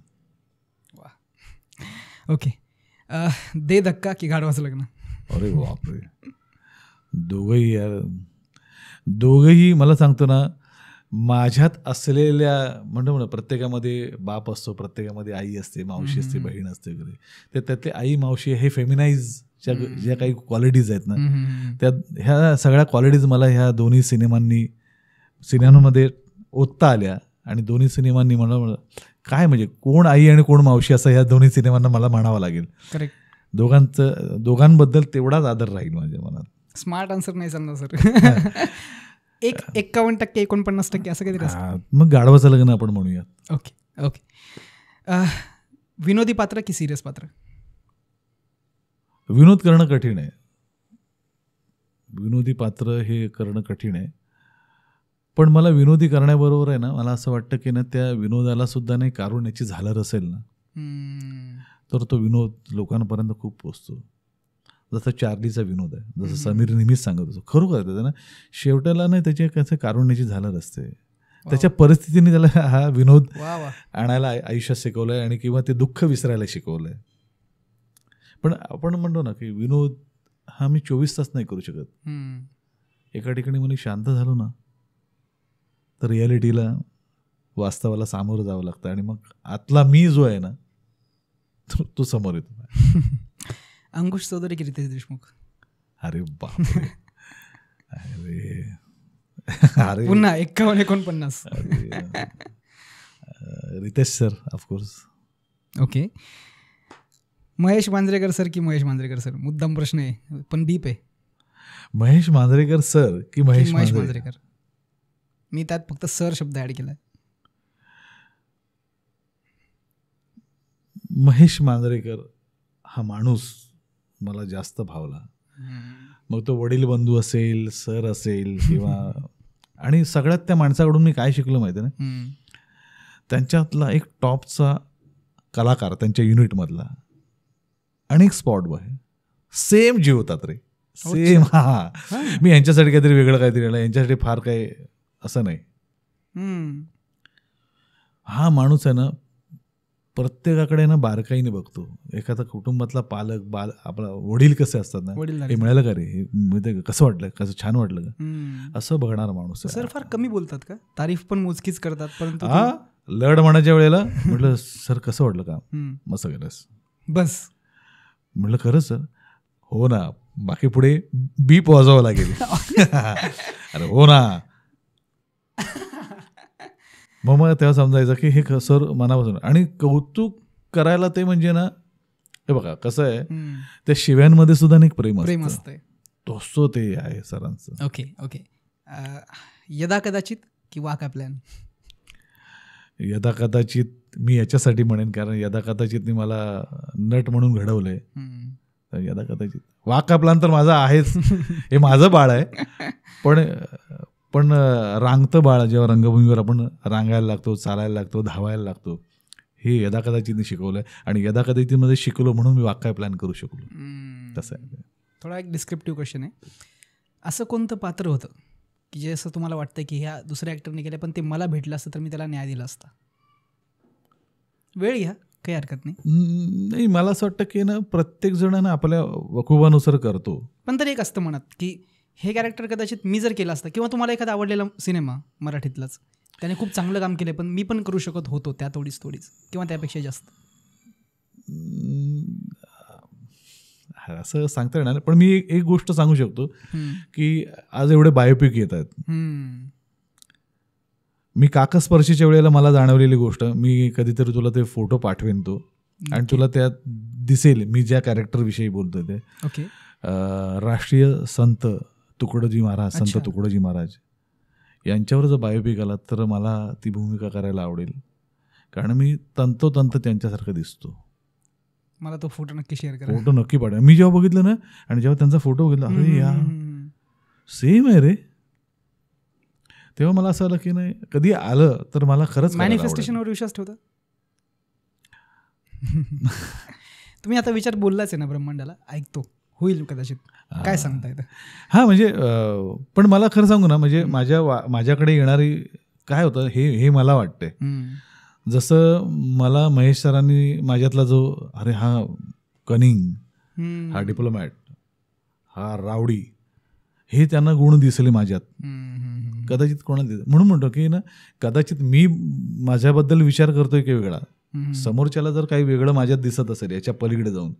ओके, दे धक्का की गाढवाचं लग्न? अरे बापरे, दोघंही यार, दोघंही मला सांगतो ना, माझ्यात असलेल्या म्हणतो ना, प्रत्येकामध्ये बाप असतो, प्रत्येकामध्ये आई असते, मावशी असते, बहीण असते वगैरे. तर त्यातले आई मावशी हे फेमिनाईजच्या ज्या काही क्वालिटीज आहेत ना, त्या ह्या सगळ्या क्वालिटीज मला ह्या दोन्ही सिनेमांमध्ये ओतता आल्या. आणि दोन्ही सिनेमांनी मला काय म्हणजे कोण आई आणि कोण मावशी असं ह्या दोन्ही सिनेमांना मला म्हणावं लागेल. करेक्ट. दोघांबद्दल तेवढाच आदर राहील माझ्या मनात. स्मार्ट आन्सर नाही सांगणार सर. 51% 49% असं काहीतरी. मग गाढवाचं लग्न आपण म्हणूया. Okay okay. विनोदी पात्र की सिरियस पात्र? विनोद करणं कठीण आहे. विनोदी पात्र हे करणं कठीण आहे, पण मला विनोदी करण्याबरोबर आहे ना, मला असं वाटतं की ना, त्या विनोदाला सुद्धा नाही कारुण्याची झालर असेल ना, तर तो विनोद लोकांपर्यंत खूप पोचतो. जसं चार्लीचा विनोद आहे, जसं समीर नेहमीच सांगत होतो, खरोखर त्याचं ना शेवटाला नाही त्याच्या कसं कारुण्याची झालर असते. त्याच्या परिस्थितीने त्याला हा विनोद आणायला आयुष्यात शिकवलंय, आणि किंवा ते दुःख विसरायला शिकवलंय. पण आपण म्हणतो ना की विनोद हा मी 24 तास नाही करू शकत. एका ठिकाणी मला शांत झालो ना, तर रियालिटीला, वास्तवाला सामोरं जावं लागतं, आणि मग आतला मी जो आहे ना तो समोर येतो. अंकुश चौधरी की रितेश देशमुख? अरे बापरे, अरे अरे पुन्हा 51-49. Ritesh sir of course. Okay. Mahesh Manjrekar sir की महेश मांजरेकर सर? मुद्दाम प्रश्न आहे पण डीप आहे. महेश मांजरेकर सर की महेश मांजरेकर? मी त्यात फक्त सर शब्द ऍड केलाय. महेश मांजरेकर हा माणूस मला जास्त भावला. मग तो वडील बंधू असेल, सर असेल किंवा आणि सगळ्यात त्या माणसाकडून मी काय शिकलो माहिती आहे ना, त्यांच्यातला एक टॉपचा कलाकार त्यांच्या युनिटमधला आणि एक स्पॉट बॉय सेम जीव होतात रे, सेम. हा मी यांच्यासाठी काहीतरी वेगळं काहीतरी आलं, यांच्यासाठी फार काही असं नाही. हा माणूस आहे ना प्रत्येकाकडे ना बारकाईने बघतो. एखादा कुटुंबातला पालक आपला वडील कसे असतात ना, हे मिळालं का रे, हे कसं वाटलं, कसं छान वाटलं का, असं बघणारा माणूस. सर फार कमी बोलतात का? तारीफ पण मोजकीच करतात. परंतु लढ म्हणायच्या वेळेला म्हटलं सर कसं वाटलं का, मस्त केलंस बस. म्हटलं खरंच सर? हो ना. बाकी पुढे बीप वाजवावं लागेल. अरे हो ना. मग तेव्हा समजायचं की हे सर मनापासून. आणि कौतुक करायला ते म्हणजे ना, हे बघा कसं आहे, त्या शिव्यांमध्ये सुद्धा एक प्रेम असतं. तसं ते आहे सरांचं. Okay okay. यदा कदाचित की वाका प्लॅन? यदा कदाचित मी याच्यासाठी म्हणेन कारण यदा कदाचित मला नट म्हणून घडवलंय. यदा कदाचित. वाका प्लॅन तर माझा आहेच, हे माझं बाळ आहे. पण रांगतं बाळ जेव्हा रंगभूमीवर आपण रांगायला लागतो, चालायला लागतो, धावायला लागतो, हे यदा कदाचितने शिकवलंय. आणि यदा कदाचितमध्ये शिकलो म्हणून मी वाक्य प्लॅन करू शकलो. तसं आहे. थोडा एक डिस्क्रिप्टिव्ह क्वेश्चन आहे. असं कोणतं पात्र होतं की जे असं तुम्हाला वाटतं की ह्या दुसऱ्या ॲक्टरने केलं पण ते मला भेटलं असतं तर मी त्याला न्याय दिला असता? वेळ घ्या, काही हरकत नाही. मला असं वाटतं की ना प्रत्येक जण ना आपल्या वकुबानुसार करतो. पण तरी एक असतं म्हणत की हे कॅरेक्टर कदाचित मी जर केलं असतं, किंवा तुम्हाला एखादा आवडलेला सिनेमा मराठीतलाच त्याने खूप चांगलं काम केलं पण मी पण करू शकत होतो त्या थोडीच किंवा त्यापेक्षा जास्त, असं सांगता येणार. पण मी एक गोष्ट सांगू शकतो की आज एवढे बायोपिक येत आहेत. मी काकस्पर्शीच्या वेळेला मला जाणवलेली गोष्ट, मी कधीतरी तुला ते फोटो पाठवेन तो, आणि तुला त्यात दिसेल मी ज्या कॅरेक्टरविषयी बोलतोय ते. ओके. राष्ट्रीय संत तुकडोजी महाराज, संत तुकडोजी महाराज यांच्यावर जर बायोपिक आला तर मला ती भूमिका करायला आवडेल, कारण मी तंतोतंत त्यांच्यासारखं दिसतो. मला तो फोटो नक्की शेअर करा. फोटो नक्की पाठवा. मी जेव्हा बघितलं ना, आणि जेव्हा त्यांचा फोटो बघितला, अरे या सेम आहे रे, तेव्हा मला असं आलं की नाही कधी आलं तर मला खरंच. मॅनिफेस्टेशनवर विश्वास ठेवता तुम्ही? आता विचार बोललाच आहे ना ब्रह्मांडाला, ऐकतो, होईल कदाचित, काय सांगता येतं? हां म्हणजे पण मला खरं सांगू ना, म्हणजे माझ्याकडे येणारी काय होतं हे मला वाटतंय, जसं मला महेश सरांनी माझ्यातला जो अरे हा कनिंग, हा डिप्लोमॅट, हा रावडी, हे त्यांना गुण दिसले माझ्यात. कदाचित कोणाला दिसत म्हणून म्हणतो की ना, कदाचित मी माझ्याबद्दल विचार करतोय की वेगळा, समोरच्याला जर काही वेगळं माझ्यात दिसत असेल याच्या पलीकडे जाऊन,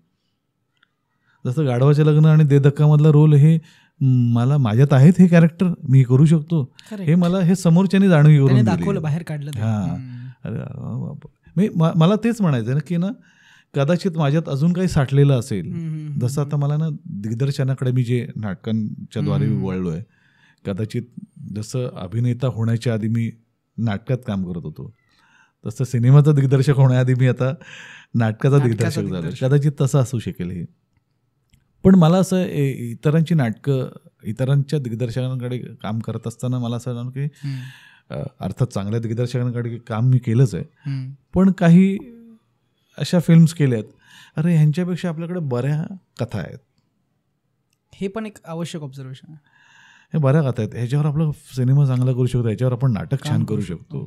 जसं गाढवाचे लग्न आणि दे धक्कामधला रोल हे मला माझ्यात आहेत, हे कॅरेक्टर मी करू शकतो, हे मला हे समोरच्याने जाणीव करून दाखवलं, बाहेर काढलं. हां, अरे मला तेच म्हणायचं ना की ना, कदाचित माझ्यात अजून काही साठलेलं असेल. जसं आता मला ना दिग्दर्शनाकडे मी जे नाटकांच्या द्वारे वळलोय, कदाचित जसं अभिनेता होण्याच्या आधी मी नाटकात काम करत होतो, तसं सिनेमाचा दिग्दर्शक होण्याआधी मी आता नाटकाचा दिग्दर्शक झालो. कदाचित तसं असू शकेल हे. पण मला असं इतरांची नाटकं, इतरांच्या दिग्दर्शकांकडे काम करत असताना मला असं वाटतं की अर्थात चांगल्या दिग्दर्शकांकडे काम मी केलंच आहे, पण काही अशा फिल्म्स केल्यात, अरे ह्यांच्यापेक्षा आपल्याकडे बऱ्या कथा आहेत. हे पण एक आवश्यक ऑब्झर्वेशन आहे. हे बऱ्या कथा आहेत, ह्याच्यावर आपला सिनेमा चांगला करू शकतो, ह्याच्यावर आपण नाटक छान करू शकतो.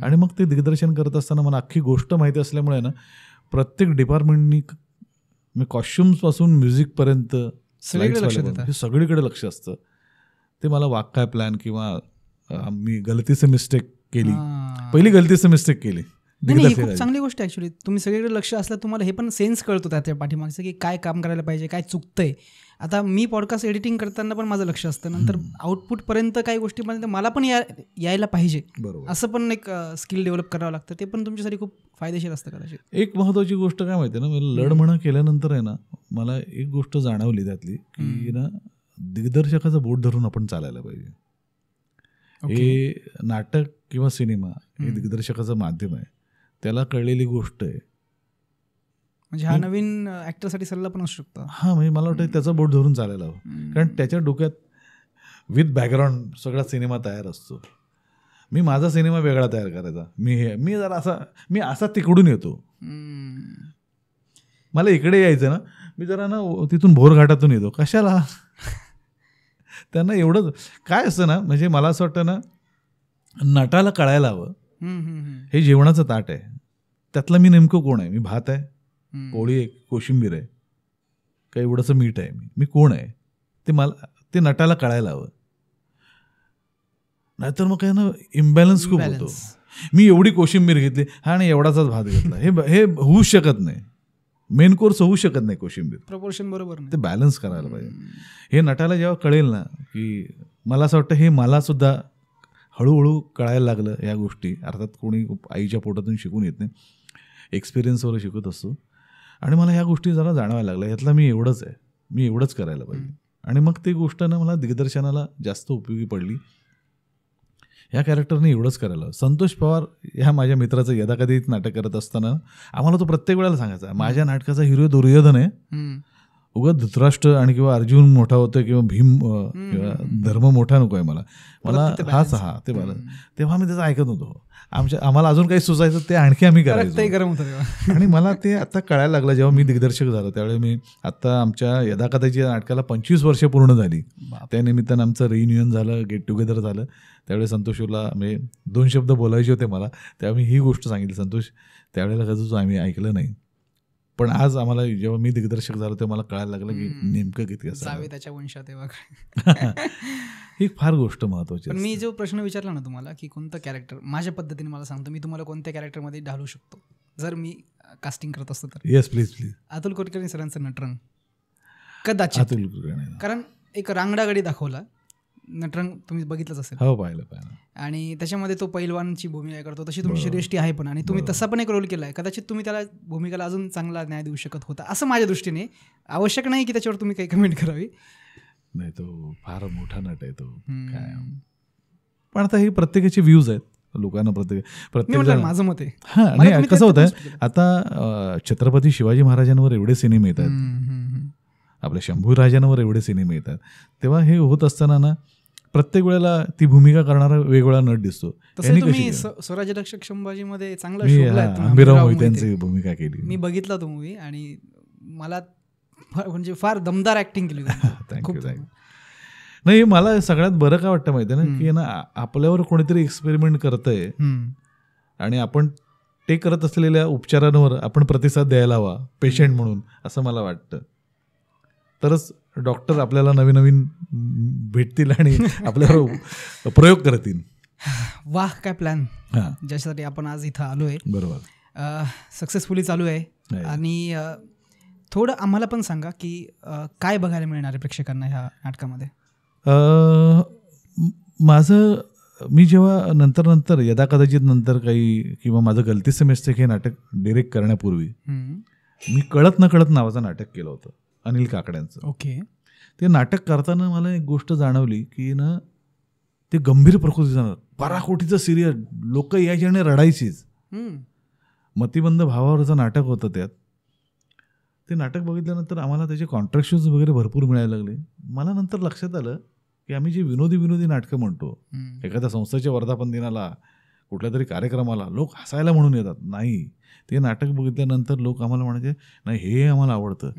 आणि मग ते दिग्दर्शन करत असताना मला अख्खी गोष्ट माहिती असल्यामुळे ना, प्रत्येक डिपार्टमेंटनी मी कॉस्ट्युम्सपासून म्युझिकपर्यंत सगळीकडे लक्ष असतं. ते मला वाक्य प्लॅन किंवा मी गलतीचं मिस्टेक केली, पहिली गलतीचं मिस्टेक केली नाही, खूप चांगली गोष्ट आहे ॲक्च्युली. तुम्ही सगळीकडे लक्ष असलं तुम्हाला हे पण सेन्स कळतो त्याच्या पाठीमागचं की काय काम करायला पाहिजे, काय चुकतंय. आता मी पॉडकास्ट एडिटिंग करताना पण माझं लक्ष असतं, नंतर आउटपुटपर्यंत काही गोष्टीपर्यंत मला पण यायला पाहिजे, असं पण एक स्किल डेव्हलप करावं लागतं. ते पण तुमच्यासाठी खूप फायदेशीर असतं कदाचित. एक महत्त्वाची गोष्ट काय माहिती आहे ना, मी लढ म्हणा केल्यानंतर आहे ना, मला एक गोष्ट जाणवली त्यातली की ना, दिग्दर्शकाचं बोट धरून आपण चालायला पाहिजे. हे नाटक किंवा सिनेमा हे दिग्दर्शकाचं माध्यम आहे, त्याला कळलेली गोष्ट आहे. म्हणजे हा नवीन ऍक्टरसाठी सल्ला पण असू शकतो. हां, म्हणजे मला वाटतं त्याचा बोट धरून चालायला हवं, कारण त्याच्या डोक्यात विथ बॅकग्राऊंड सगळा सिनेमा तयार असतो. मी माझा सिनेमा वेगळा तयार करायचा. मी जरा असा तिकडून येतो, मला इकडे यायचं ना, मी जरा ना तिथून भोरघाटातून येतो. कशाला? त्यांना एवढं काय असतं ना, म्हणजे मला असं वाटतं ना, नटाला कळायला हवं हे जेवणाचं ताट आहे, त्यातलं मी नेमकं कोण आहे. मी भात आहे, पोळी आहे, कोशिंबीर आहे, काही एवढंसं मीठ आहे, मी कोण आहे ते नटाला कळायला हवं. नाहीतर मग काय ना, इम्बॅलन्स खूप होतो. मी एवढी कोशिंबीर घेतली आणि एवढाचाच भात घेतला, हे होऊच शकत नाही. मेन कोर्स होऊ शकत नाही कोशिंबीर. प्रपोर्शन बरोबर ते बॅलन्स करायला पाहिजे. हे नटाला जेव्हा कळेल ना, की मला असं वाटतं हे मला सुद्धा हळूहळू कळायला लागलं या गोष्टी. अर्थात कोणी आईच्या पोटातून शिकून येत नाही, एक्सपिरियन्सवर शिकत असतो. आणि मला ह्या गोष्टी जरा जाणवायला लागल्या, यातला मी एवढंच आहे, मी एवढंच करायला पाहिजे. आणि मग ती गोष्ट ना मला दिग्दर्शनाला जास्त उपयोगी पडली. ह्या कॅरेक्टरने एवढंच करायला हवं. संतोष पवार ह्या माझ्या मित्राचं यदाकधी नाटक करत असताना आम्हाला तो प्रत्येक वेळेला सांगायचा, माझ्या नाटकाचा हिरो दुर्योधन आहे, उगाच धृतराष्ट्र आणि किंवा अर्जुन मोठा होतोय किंवा भीम किंवा धर्म मोठा नको आहे मला हाच ते मला. तेव्हा आम्ही त्याचं ऐकत नव्हतो. आम्हाला अजून काही सुचायचं ते आणखी आम्ही करायचो. आणि मला ते आता कळायला लागलं जेव्हा मी दिग्दर्शक झालो. त्यावेळी मी आता आमच्या यदाकथेच्या नाटकाला 25 वर्ष पूर्ण झाली. त्या निमित्तानं आमचं रियुनियन झालं, गेट टुगेदर झालं. त्यावेळी संतोषला म्हणजे 2 शब्द बोलायचे होते मला, तेव्हा मी ही गोष्ट सांगितली, संतोष त्यावेळेला कसं आम्ही ऐकलं नाही, पण आज आम्हाला जेव्हा मी दिग्दर्शक झालो तेव्हा मला कळायला लागलं की नेमकं किती असं त्याच्या वंशात तेव्हा ही फार गोष्ट महत्वाची. पण मी जो प्रश्न विचारला ना तुम्हाला की कोणतं कॅरेक्टर, माझ्या पद्धतीने मला सांगतो, मी तुम्हाला कोणत्या कॅरेक्टरमध्ये ढालू शकतो जर मी कास्टिंग करत असतो तर. Yes please please. Atul Kulkarni सरांचं नटरंग कदाचित. अतुल कुलकर्णी कारण एक रांगडागडी दाखवला नटरंग, तुम्ही बघितलंच असेल. हो, पाहिलं. आणि त्याच्यामध्ये तो पैलवानची भूमिका करतो, तशी तुमची श्रेष्ठी आहे पण, आणि तुम्ही तसा पण एक रोल केला आहे. कदाचित तुम्ही त्याला भूमिकाला अजून चांगला न्याय देऊ शकत होता असं माझ्या दृष्टीने. आवश्यक नाही की त्याच्यावर तुम्ही काही कमेंट करावी. नाही, तो फार मोठा नट आहे तो. काय पण आता ही प्रत्येकाची व्ह्यूज आहेत, लोकांना प्रत्येक माझं मत आहे. हां, नाही कसं होतं आता छत्रपती शिवाजी महाराजांवर एवढे सिनेमे येतात, आपल्या शंभू राजांवर एवढे सिनेमे येतात, तेव्हा हे होत असताना ना प्रत्येक वेळेला ती भूमिका करणारा वेगवेगळा नट दिसतो. तुम्ही स्वराज्यरक्षक संभाजीमध्ये चांगला आंबीराव मोहित्यांची भूमिका केली. मी बघितला तो मूवी आणि मला म्हणजे फार दमदार ऍक्टिंग केली. थँक्यू. नाही, मला सगळ्यात बरं काय वाटतं माहिती आहे ना, की ना आपल्यावर कोणीतरी एक्सपेरिमेंट करतंय आणि आपण ते करत असलेल्या उपचारांवर आपण प्रतिसाद द्यायला हवा पेशंट म्हणून, असं मला वाटतं. तरच डॉक्टर आपल्याला नवीन नवीन भेटतील आणि आपल्यावर प्रयोग करतील. वाह, काय प्लॅन ज्याच्यासाठी आपण आज इथं आलोय. बरोबर, सक्सेसफुली चालू आहे. आणि थोडं आम्हाला पण सांगा की काय बघायला मिळणार आहे प्रेक्षकांना ह्या नाटकामध्ये. मी जेव्हा नंतर यदाकदाचित नंतर काही किंवा माझं गलती से मिस्टेक हे नाटक डिरेक्ट करण्यापूर्वी मी कळत नकळत नावाचं नाटक केलं होतं अनिल काकड्यांचं. ओके. ते नाटक करताना मला एक गोष्ट जाणवली की ना, ते गंभीर प्रकृतीचं 12 कोटीचं सिरियल, लोक यायची आणि रडायचीच. मतिबंध भावावरचं नाटक होतं. त्यात ते नाटक बघितल्यानंतर आम्हाला त्याचे कॉन्ट्रॅक्शन्स वगैरे भरपूर मिळायला लागले. मला नंतर लक्षात आलं की आम्ही जी विनोदी नाटकं म्हणतो, एखाद्या संस्थेच्या वर्धापन दिनाला, कुठल्या तरी कार्यक्रमाला लोक हसायला म्हणून येतात, नाही, ते नाटक बघितल्यानंतर लोक आम्हाला म्हणायचे नाही हे आम्हाला आवडतं.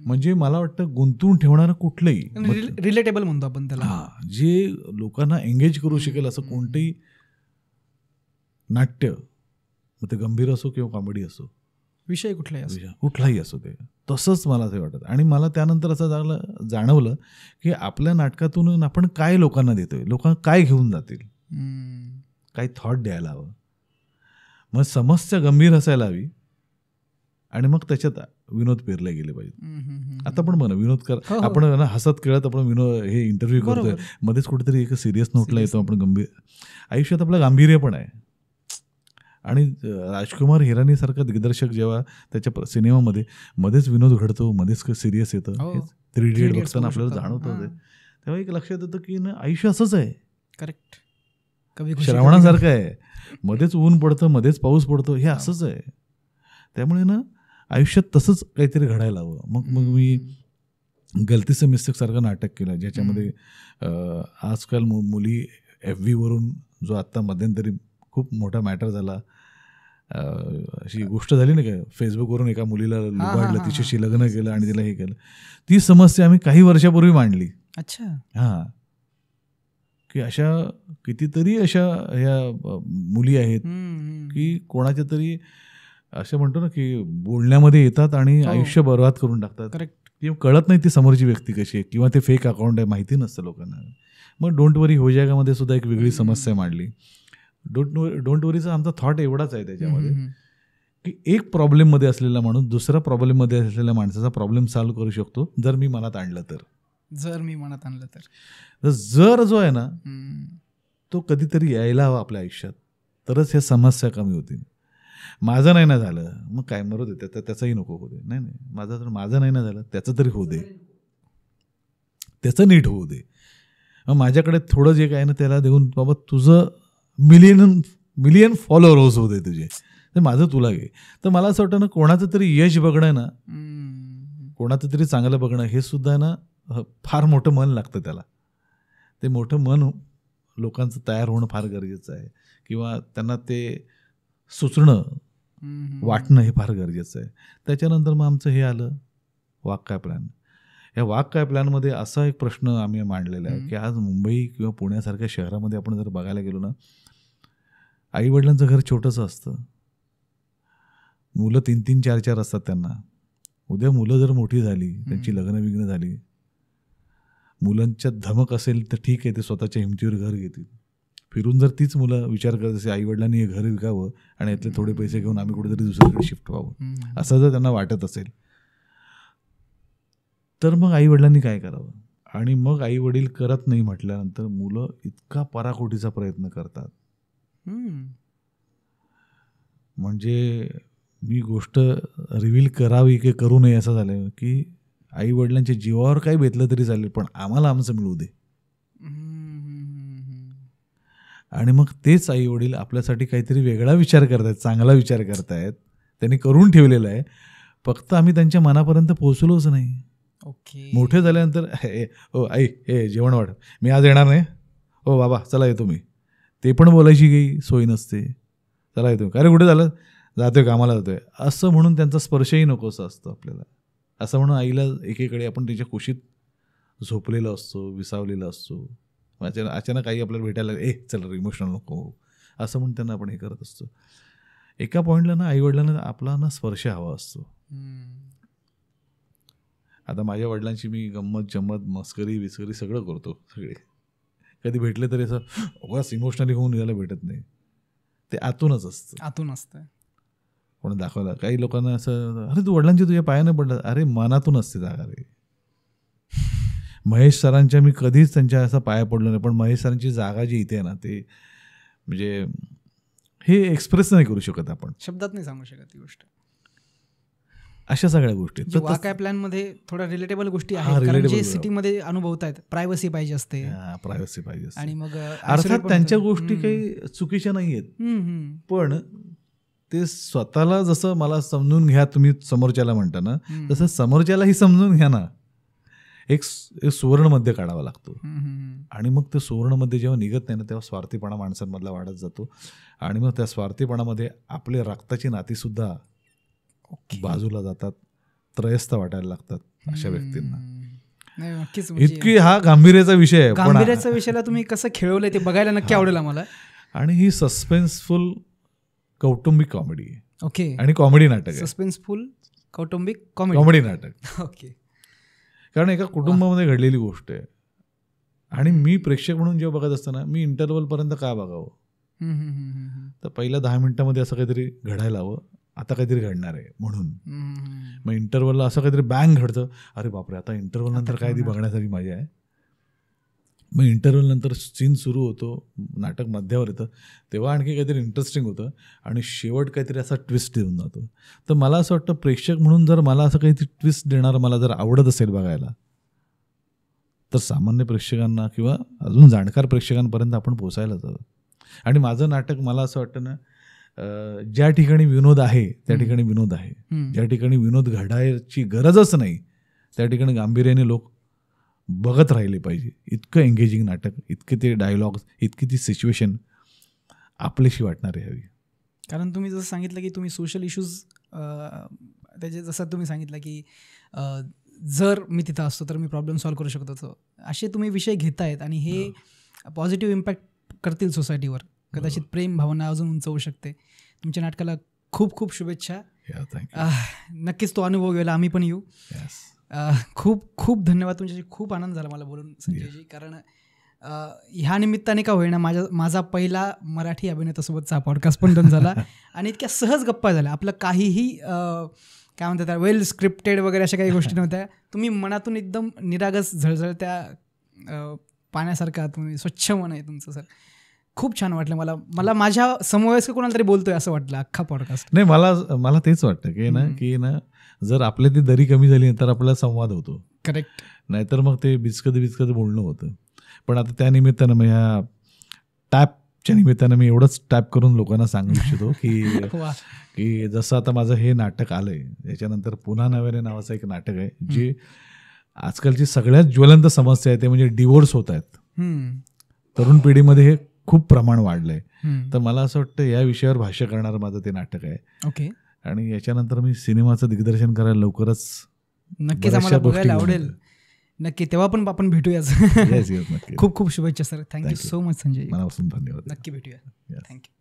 म्हणजे मला वाटतं गुंतवून ठेवणारं कुठलंही रिलेटेबल म्हणतो आपण त्याला, जे लोकांना एंगेज करू शकेल असं कोणतंही नाट्य, मग ते गंभीर असो किंवा कॉमेडी असो, विषय कुठलाही असो, ते तसंच मला ते वाटत. आणि मला त्यानंतर असं जाणवलं की आपल्या नाटकातून आपण काय लोकांना देतोय, लोक काय घेऊन जातील, काय थॉट द्यायला हवं. मग समस्या गंभीर असायला हवी आणि मग त्याच्यात विनोद पेरले गेले पाहिजे. आता पण म्हणा विनोद कर, आपण हसत खेळत आपण विनोद हे इंटरव्ह्यू करतोय, मध्येच कुठेतरी एक सिरियस नोटला येतो आपण. गंभीर आयुष्यात आपलं गांभीर्य पण आहे. आणि राजकुमार हिरानी सारखा दिग्दर्शक जेव्हा त्याच्या सिनेमामध्ये मध्येच विनोद घडतो, मध्येच सिरियस येतं, 3 इडियट बघताना आपल्याला जाणवतं. तेव्हा एक लक्षात येतं की ना आयुष्य असंच आहे. करेक्ट. श्रावणासारखं आहे, मध्येच ऊन पडतं, मध्येच पाऊस पडतो, हे असंच आहे. त्यामुळे ना आयुष्यात तसंच काहीतरी घडायला हवं. मग मी गलती से मिस्टेक सारखं नाटक केलं, ज्याच्यामध्ये आजकाल मुली FB वरून, जो आत्ता मध्यंतरी खूप मोठा मॅटर झाला, अशी गोष्ट झाली ना काय, फेसबुकवरून एका मुलीला लुबाडलं, तिच्याशी लग्न केलं आणि तिला हे केलं. ती समस्या आम्ही काही वर्षापूर्वी मांडली. अच्छा. हां, की अशा कितीतरी अशा ह्या मुली आहेत की कोणाच्या तरी असं म्हणतो ना की बोलण्यामध्ये येतात आणि आयुष्य बर्बाद करून टाकतात. करेक्ट. किंवा कळत नाही ती समोरची व्यक्ती कशी आहे, किंवा ते फेक अकाउंट आहे, माहिती नसतं लोकांना. मग डोंट वरी हो जाएगामध्ये सुद्धा एक वेगळी समस्या मांडली. डोंट वरीचा आमचा थॉट एवढाच आहे त्याच्यामध्ये की एक प्रॉब्लेममध्ये असलेला माणूस दुसऱ्या प्रॉब्लेममध्ये असलेल्या माणसाचा प्रॉब्लेम सॉल्व्ह करू शकतो जर मी मनात आणलं तर. जर जो आहे ना तो कधीतरी यायला हवा आपल्या आयुष्यात, तरच ह्या समस्या कमी होतील. माझं नाही ना झालं मग काय, मरू दे, त्याचंही नको होऊ दे. नाही, माझं नाही ना झालं त्याचं तरी होऊ दे, त्याचं नीट होऊ दे. मग माझ्याकडे थोडं जे काय ना त्याला देऊन, बाबा तुझं मिलियन फॉलोअर्स होऊ दे तुझे, तर माझं तुला घे. तर मला असं वाटतं ना, कोणाचं तरी यश बघणं ना, कोणाचं तरी चांगलं बघणं, हे सुद्धा ना फार मोठं मन लागतं त्याला. ते मोठं मन लोकांचं तयार होणं फार गरजेचं आहे, किंवा त्यांना ते सुचणं, वाटणं हे फार गरजेचं आहे. त्याच्यानंतर मग आमचं हे आलं वाघ काय प्लॅन. या वाघ काय प्लॅनमध्ये असा एक प्रश्न आम्ही मांडलेला आहे की आज मुंबई किंवा पुण्यासारख्या शहरामध्ये आपण जर बघायला गेलो ना, आईवडिलांचं घर छोटंसं असतं, मुलं 3-3, 4-4 असतात त्यांना. उद्या मुलं जर मोठी झाली, त्यांची लग्न झाली, मुलांच्यात धमक असेल तर ठीक आहे, ते स्वतःच्या हिमतीवर घर घेतील. फिरून जर तीच मुलं विचार करत असेल आईवडिलांनी हे घर विकावं आणि यातले थोडे पैसे घेऊन आम्ही कुठेतरी दुसरीकडे शिफ्ट व्हावं, असं जर त्यांना वाटत असेल, तर मग आईवडिलांनी काय करावं. आणि मग आईवडील करत नाही म्हटल्यानंतर मुलं इतका पराकोटीचा प्रयत्न करतात. म्हणजे मी गोष्ट रिव्हील करावी की करू नये असं झालं की आईवडिलांच्या जीवावर काही बेतलं तरी चालेल, पण आम्हाला आमचं मिळू दे. आणि मग तेच आईवडील आपल्यासाठी काहीतरी वेगळा विचार करतायत, चांगला विचार करतायत, त्यांनी करून ठेवलेला आहे, फक्त आम्ही त्यांच्या मनापर्यंत पोहोचलोच नाही. ओके. मोठे झाल्यानंतर हो आई हे जेवण वाढ, मी आज येणार नाही, हो बाबा चला येतो मी, ते पण बोलायची काही सोय नसते. चला येतो, अरे कुठे झालं, जातोय कामाला जातोय, असं म्हणून त्यांचा स्पर्शही नकोसं असतो आपल्याला. असं म्हणून आईला एकेकडे आपण तिच्या कुशीत झोपलेलं असतो, विसावलेलं असतो, अचानक आई आपल्याला भेटायला चला इमोशनल नको असं म्हणून त्यांना आपण हे करत असतो. एका पॉईंटला ना आईवडिलांना आपला ना स्पर्श हवा असतो. आता माझ्या वडिलांची मी गंमत जम्मत मस्करी विस्करी सगळं करतो, सगळे कधी भेटले तरी असं बस इमोशनली होऊन यायला भेटत नाही, ते आतूनच असतं. कोणी दाखवलं, काही लोकांना असं अरे तू वडिलांची तुझ्या पायानं पडलं, अरे मनातून असते जागा रे. महेश सरांच्या मी कधीच त्यांच्या असं पाया पडलो नाही, पण महेश सरांची जागा जी इथे आहे ना, ते म्हणजे हे एक्सप्रेस नाही करू शकत, आपण शब्दात नाही सांगू शकत ती गोष्ट. अशा सगळ्या गोष्टी वाघ काय प्लॅन मध्ये थोड्या रिलेटेबल गोष्टी आहेत, जे सिटीमध्ये अनुभवत आहेत. प्रायव्हसी पाहिजे असते, आणि मग अर्थात त्यांच्या गोष्टी काही चुकीच्या नाही आहेत, पण ते स्वतःला जसं मला समजून घ्या तुम्ही समोरच्याला म्हणता ना, तसं समोरच्यालाही समजून घ्या ना. एक सुवर्ण मध्य काढावा लागतो, आणि मग ते सुवर्ण मध्य जेव्हा निघत नाही ना, तेव्हा स्वार्थीपणा माणसांमधला वाढत जातो, आणि मग त्या स्वार्थीपणामध्ये आपले रक्ताची नाती सुद्धा बाजूला जातात, त्रयस्थ वाटायला लागतात अशा व्यक्तींना. इतकी हा गांभीर्याचा विषय आहे. गांभीर्याच्या विषयाला तुम्ही कसं खेळवलंय ते बघायला नक्की आवडेल आम्हाला. आणि ही सस्पेन्सफुल कौटुंबिक कॉमेडी आहे. ओके. आणि कॉमेडी नाटक आहे. सस्पेन्सफुल कौटुंबिक कॉमेडी नाटक. ओके. कारण एका कुटुंबामध्ये घडलेली गोष्ट आहे, आणि मी प्रेक्षक म्हणून जेव्हा बघत असताना मी इंटरव्हल पर्यंत का बघावं, तर पहिल्या 10 मिनिटांमध्ये असं काहीतरी घडायला हवं, आता काहीतरी घडणार आहे म्हणून. मग इंटरव्हलला असं काहीतरी बँग घडतं, अरे बापरे आता इंटरव्हल नंतर काय ती बघण्यासाठी मजा आहे. मग इंटरव्हल नंतर सीन सुरू होतो, नाटक मध्यावर येतं, तेव्हा आणखी काहीतरी इंटरेस्टिंग होतं आणि शेवट काहीतरी असा ट्विस्ट देऊन जातो. तर मला असं वाटतं प्रेक्षक म्हणून जर मला असं काहीतरी ट्विस्ट देणारं मला जर आवडत असेल बघायला, तर सामान्य प्रेक्षकांना किंवा अजून जाणकार प्रेक्षकांपर्यंत आपण पोचायलाच हवं. आणि माझं नाटक मला असं वाटतं ना, ज्या ठिकाणी विनोद आहे त्या ठिकाणी विनोद आहे, ज्या ठिकाणी विनोद घडायची गरजच नाही त्या ठिकाणी गांभीर्याने लोक बघत राहिले पाहिजे. इतकं एंगेजिंग नाटक, इतके ते डायलॉग्स, इतकी ती सिच्युएशन आपलीशी वाटणारी हवी. कारण तुम्ही जसं सांगितलं की तुम्ही सोशल इश्यूज, त्याचे जसं तुम्ही सांगितलं की जर मी तिथं असतो तर मी प्रॉब्लेम सॉल्व्ह करू शकत होतो, असे तुम्ही विषय घेतायत आणि हे पॉझिटिव्ह इम्पॅक्ट करतील सोसायटीवर. कदाचित प्रेम भावना अजून उंच होऊ शकते. तुमच्या नाटकाला खूप खूप शुभेच्छा. नक्कीच तो अनुभव घ्यायला आम्ही पण येऊ. खूप खूप धन्यवाद. तुमच्याशी खूप आनंद झाला मला बोलून संजयजी. कारण ह्या निमित्ताने का होईना माझा पहिला मराठी अभिनेत्यासोबतचा पॉडकास्ट पण डन झाला आणि इतक्या सहज गप्पा झाल्या. आपलं काहीही काय म्हणतात त्या वेल स्क्रिप्टेड वगैरे अशा काही गोष्टी नव्हत्या. तुम्ही मनातून एकदम निरागस झळझळत्या पाण्यासारखा तुम्ही स्वच्छ मन आहे तुमचं सर. खूप छान वाटलं मला माझ्या समवयस्क कोणाला तरी बोलतोय असं वाटलं अख्खा पॉडकास्ट. नाही, मला तेच वाटतं की ना जर आपल्या ती दरी कमी झाली तर आपला संवाद होतो. करेक्ट. नाहीतर मग ते बिचकत बोलणं होतं. पण आता त्या निमित्तानं मग ह्या टॅपच्या निमित्तानं मी एवढंच टॅप करून लोकांना सांगू इच्छितो की जसं आता माझं हे नाटक आलंय, याच्यानंतर पुन्हा नव्याने नावाचं एक नाटक आहे जे आजकालची सगळ्यात ज्वलंत समस्या आहे, ते म्हणजे डिवोर्स होत आहेत. तरुण पिढीमध्ये हे खूप प्रमाण वाढलंय. तर मला असं वाटतं या विषयावर भाष्य करणारं माझं ते नाटक आहे. ओके. आणि याच्यानंतर मी सिनेमाचं दिग्दर्शन करायला लवकरच नक्कीच आम्हाला बघायला आवडेल. नक्की, तेव्हा पण आपण भेटूयाच. नक्की. खूप खूप शुभेच्छा sir. Thank you so much Sanjay. मनापासून धन्यवाद. नक्की भेटूया. थँक्यू.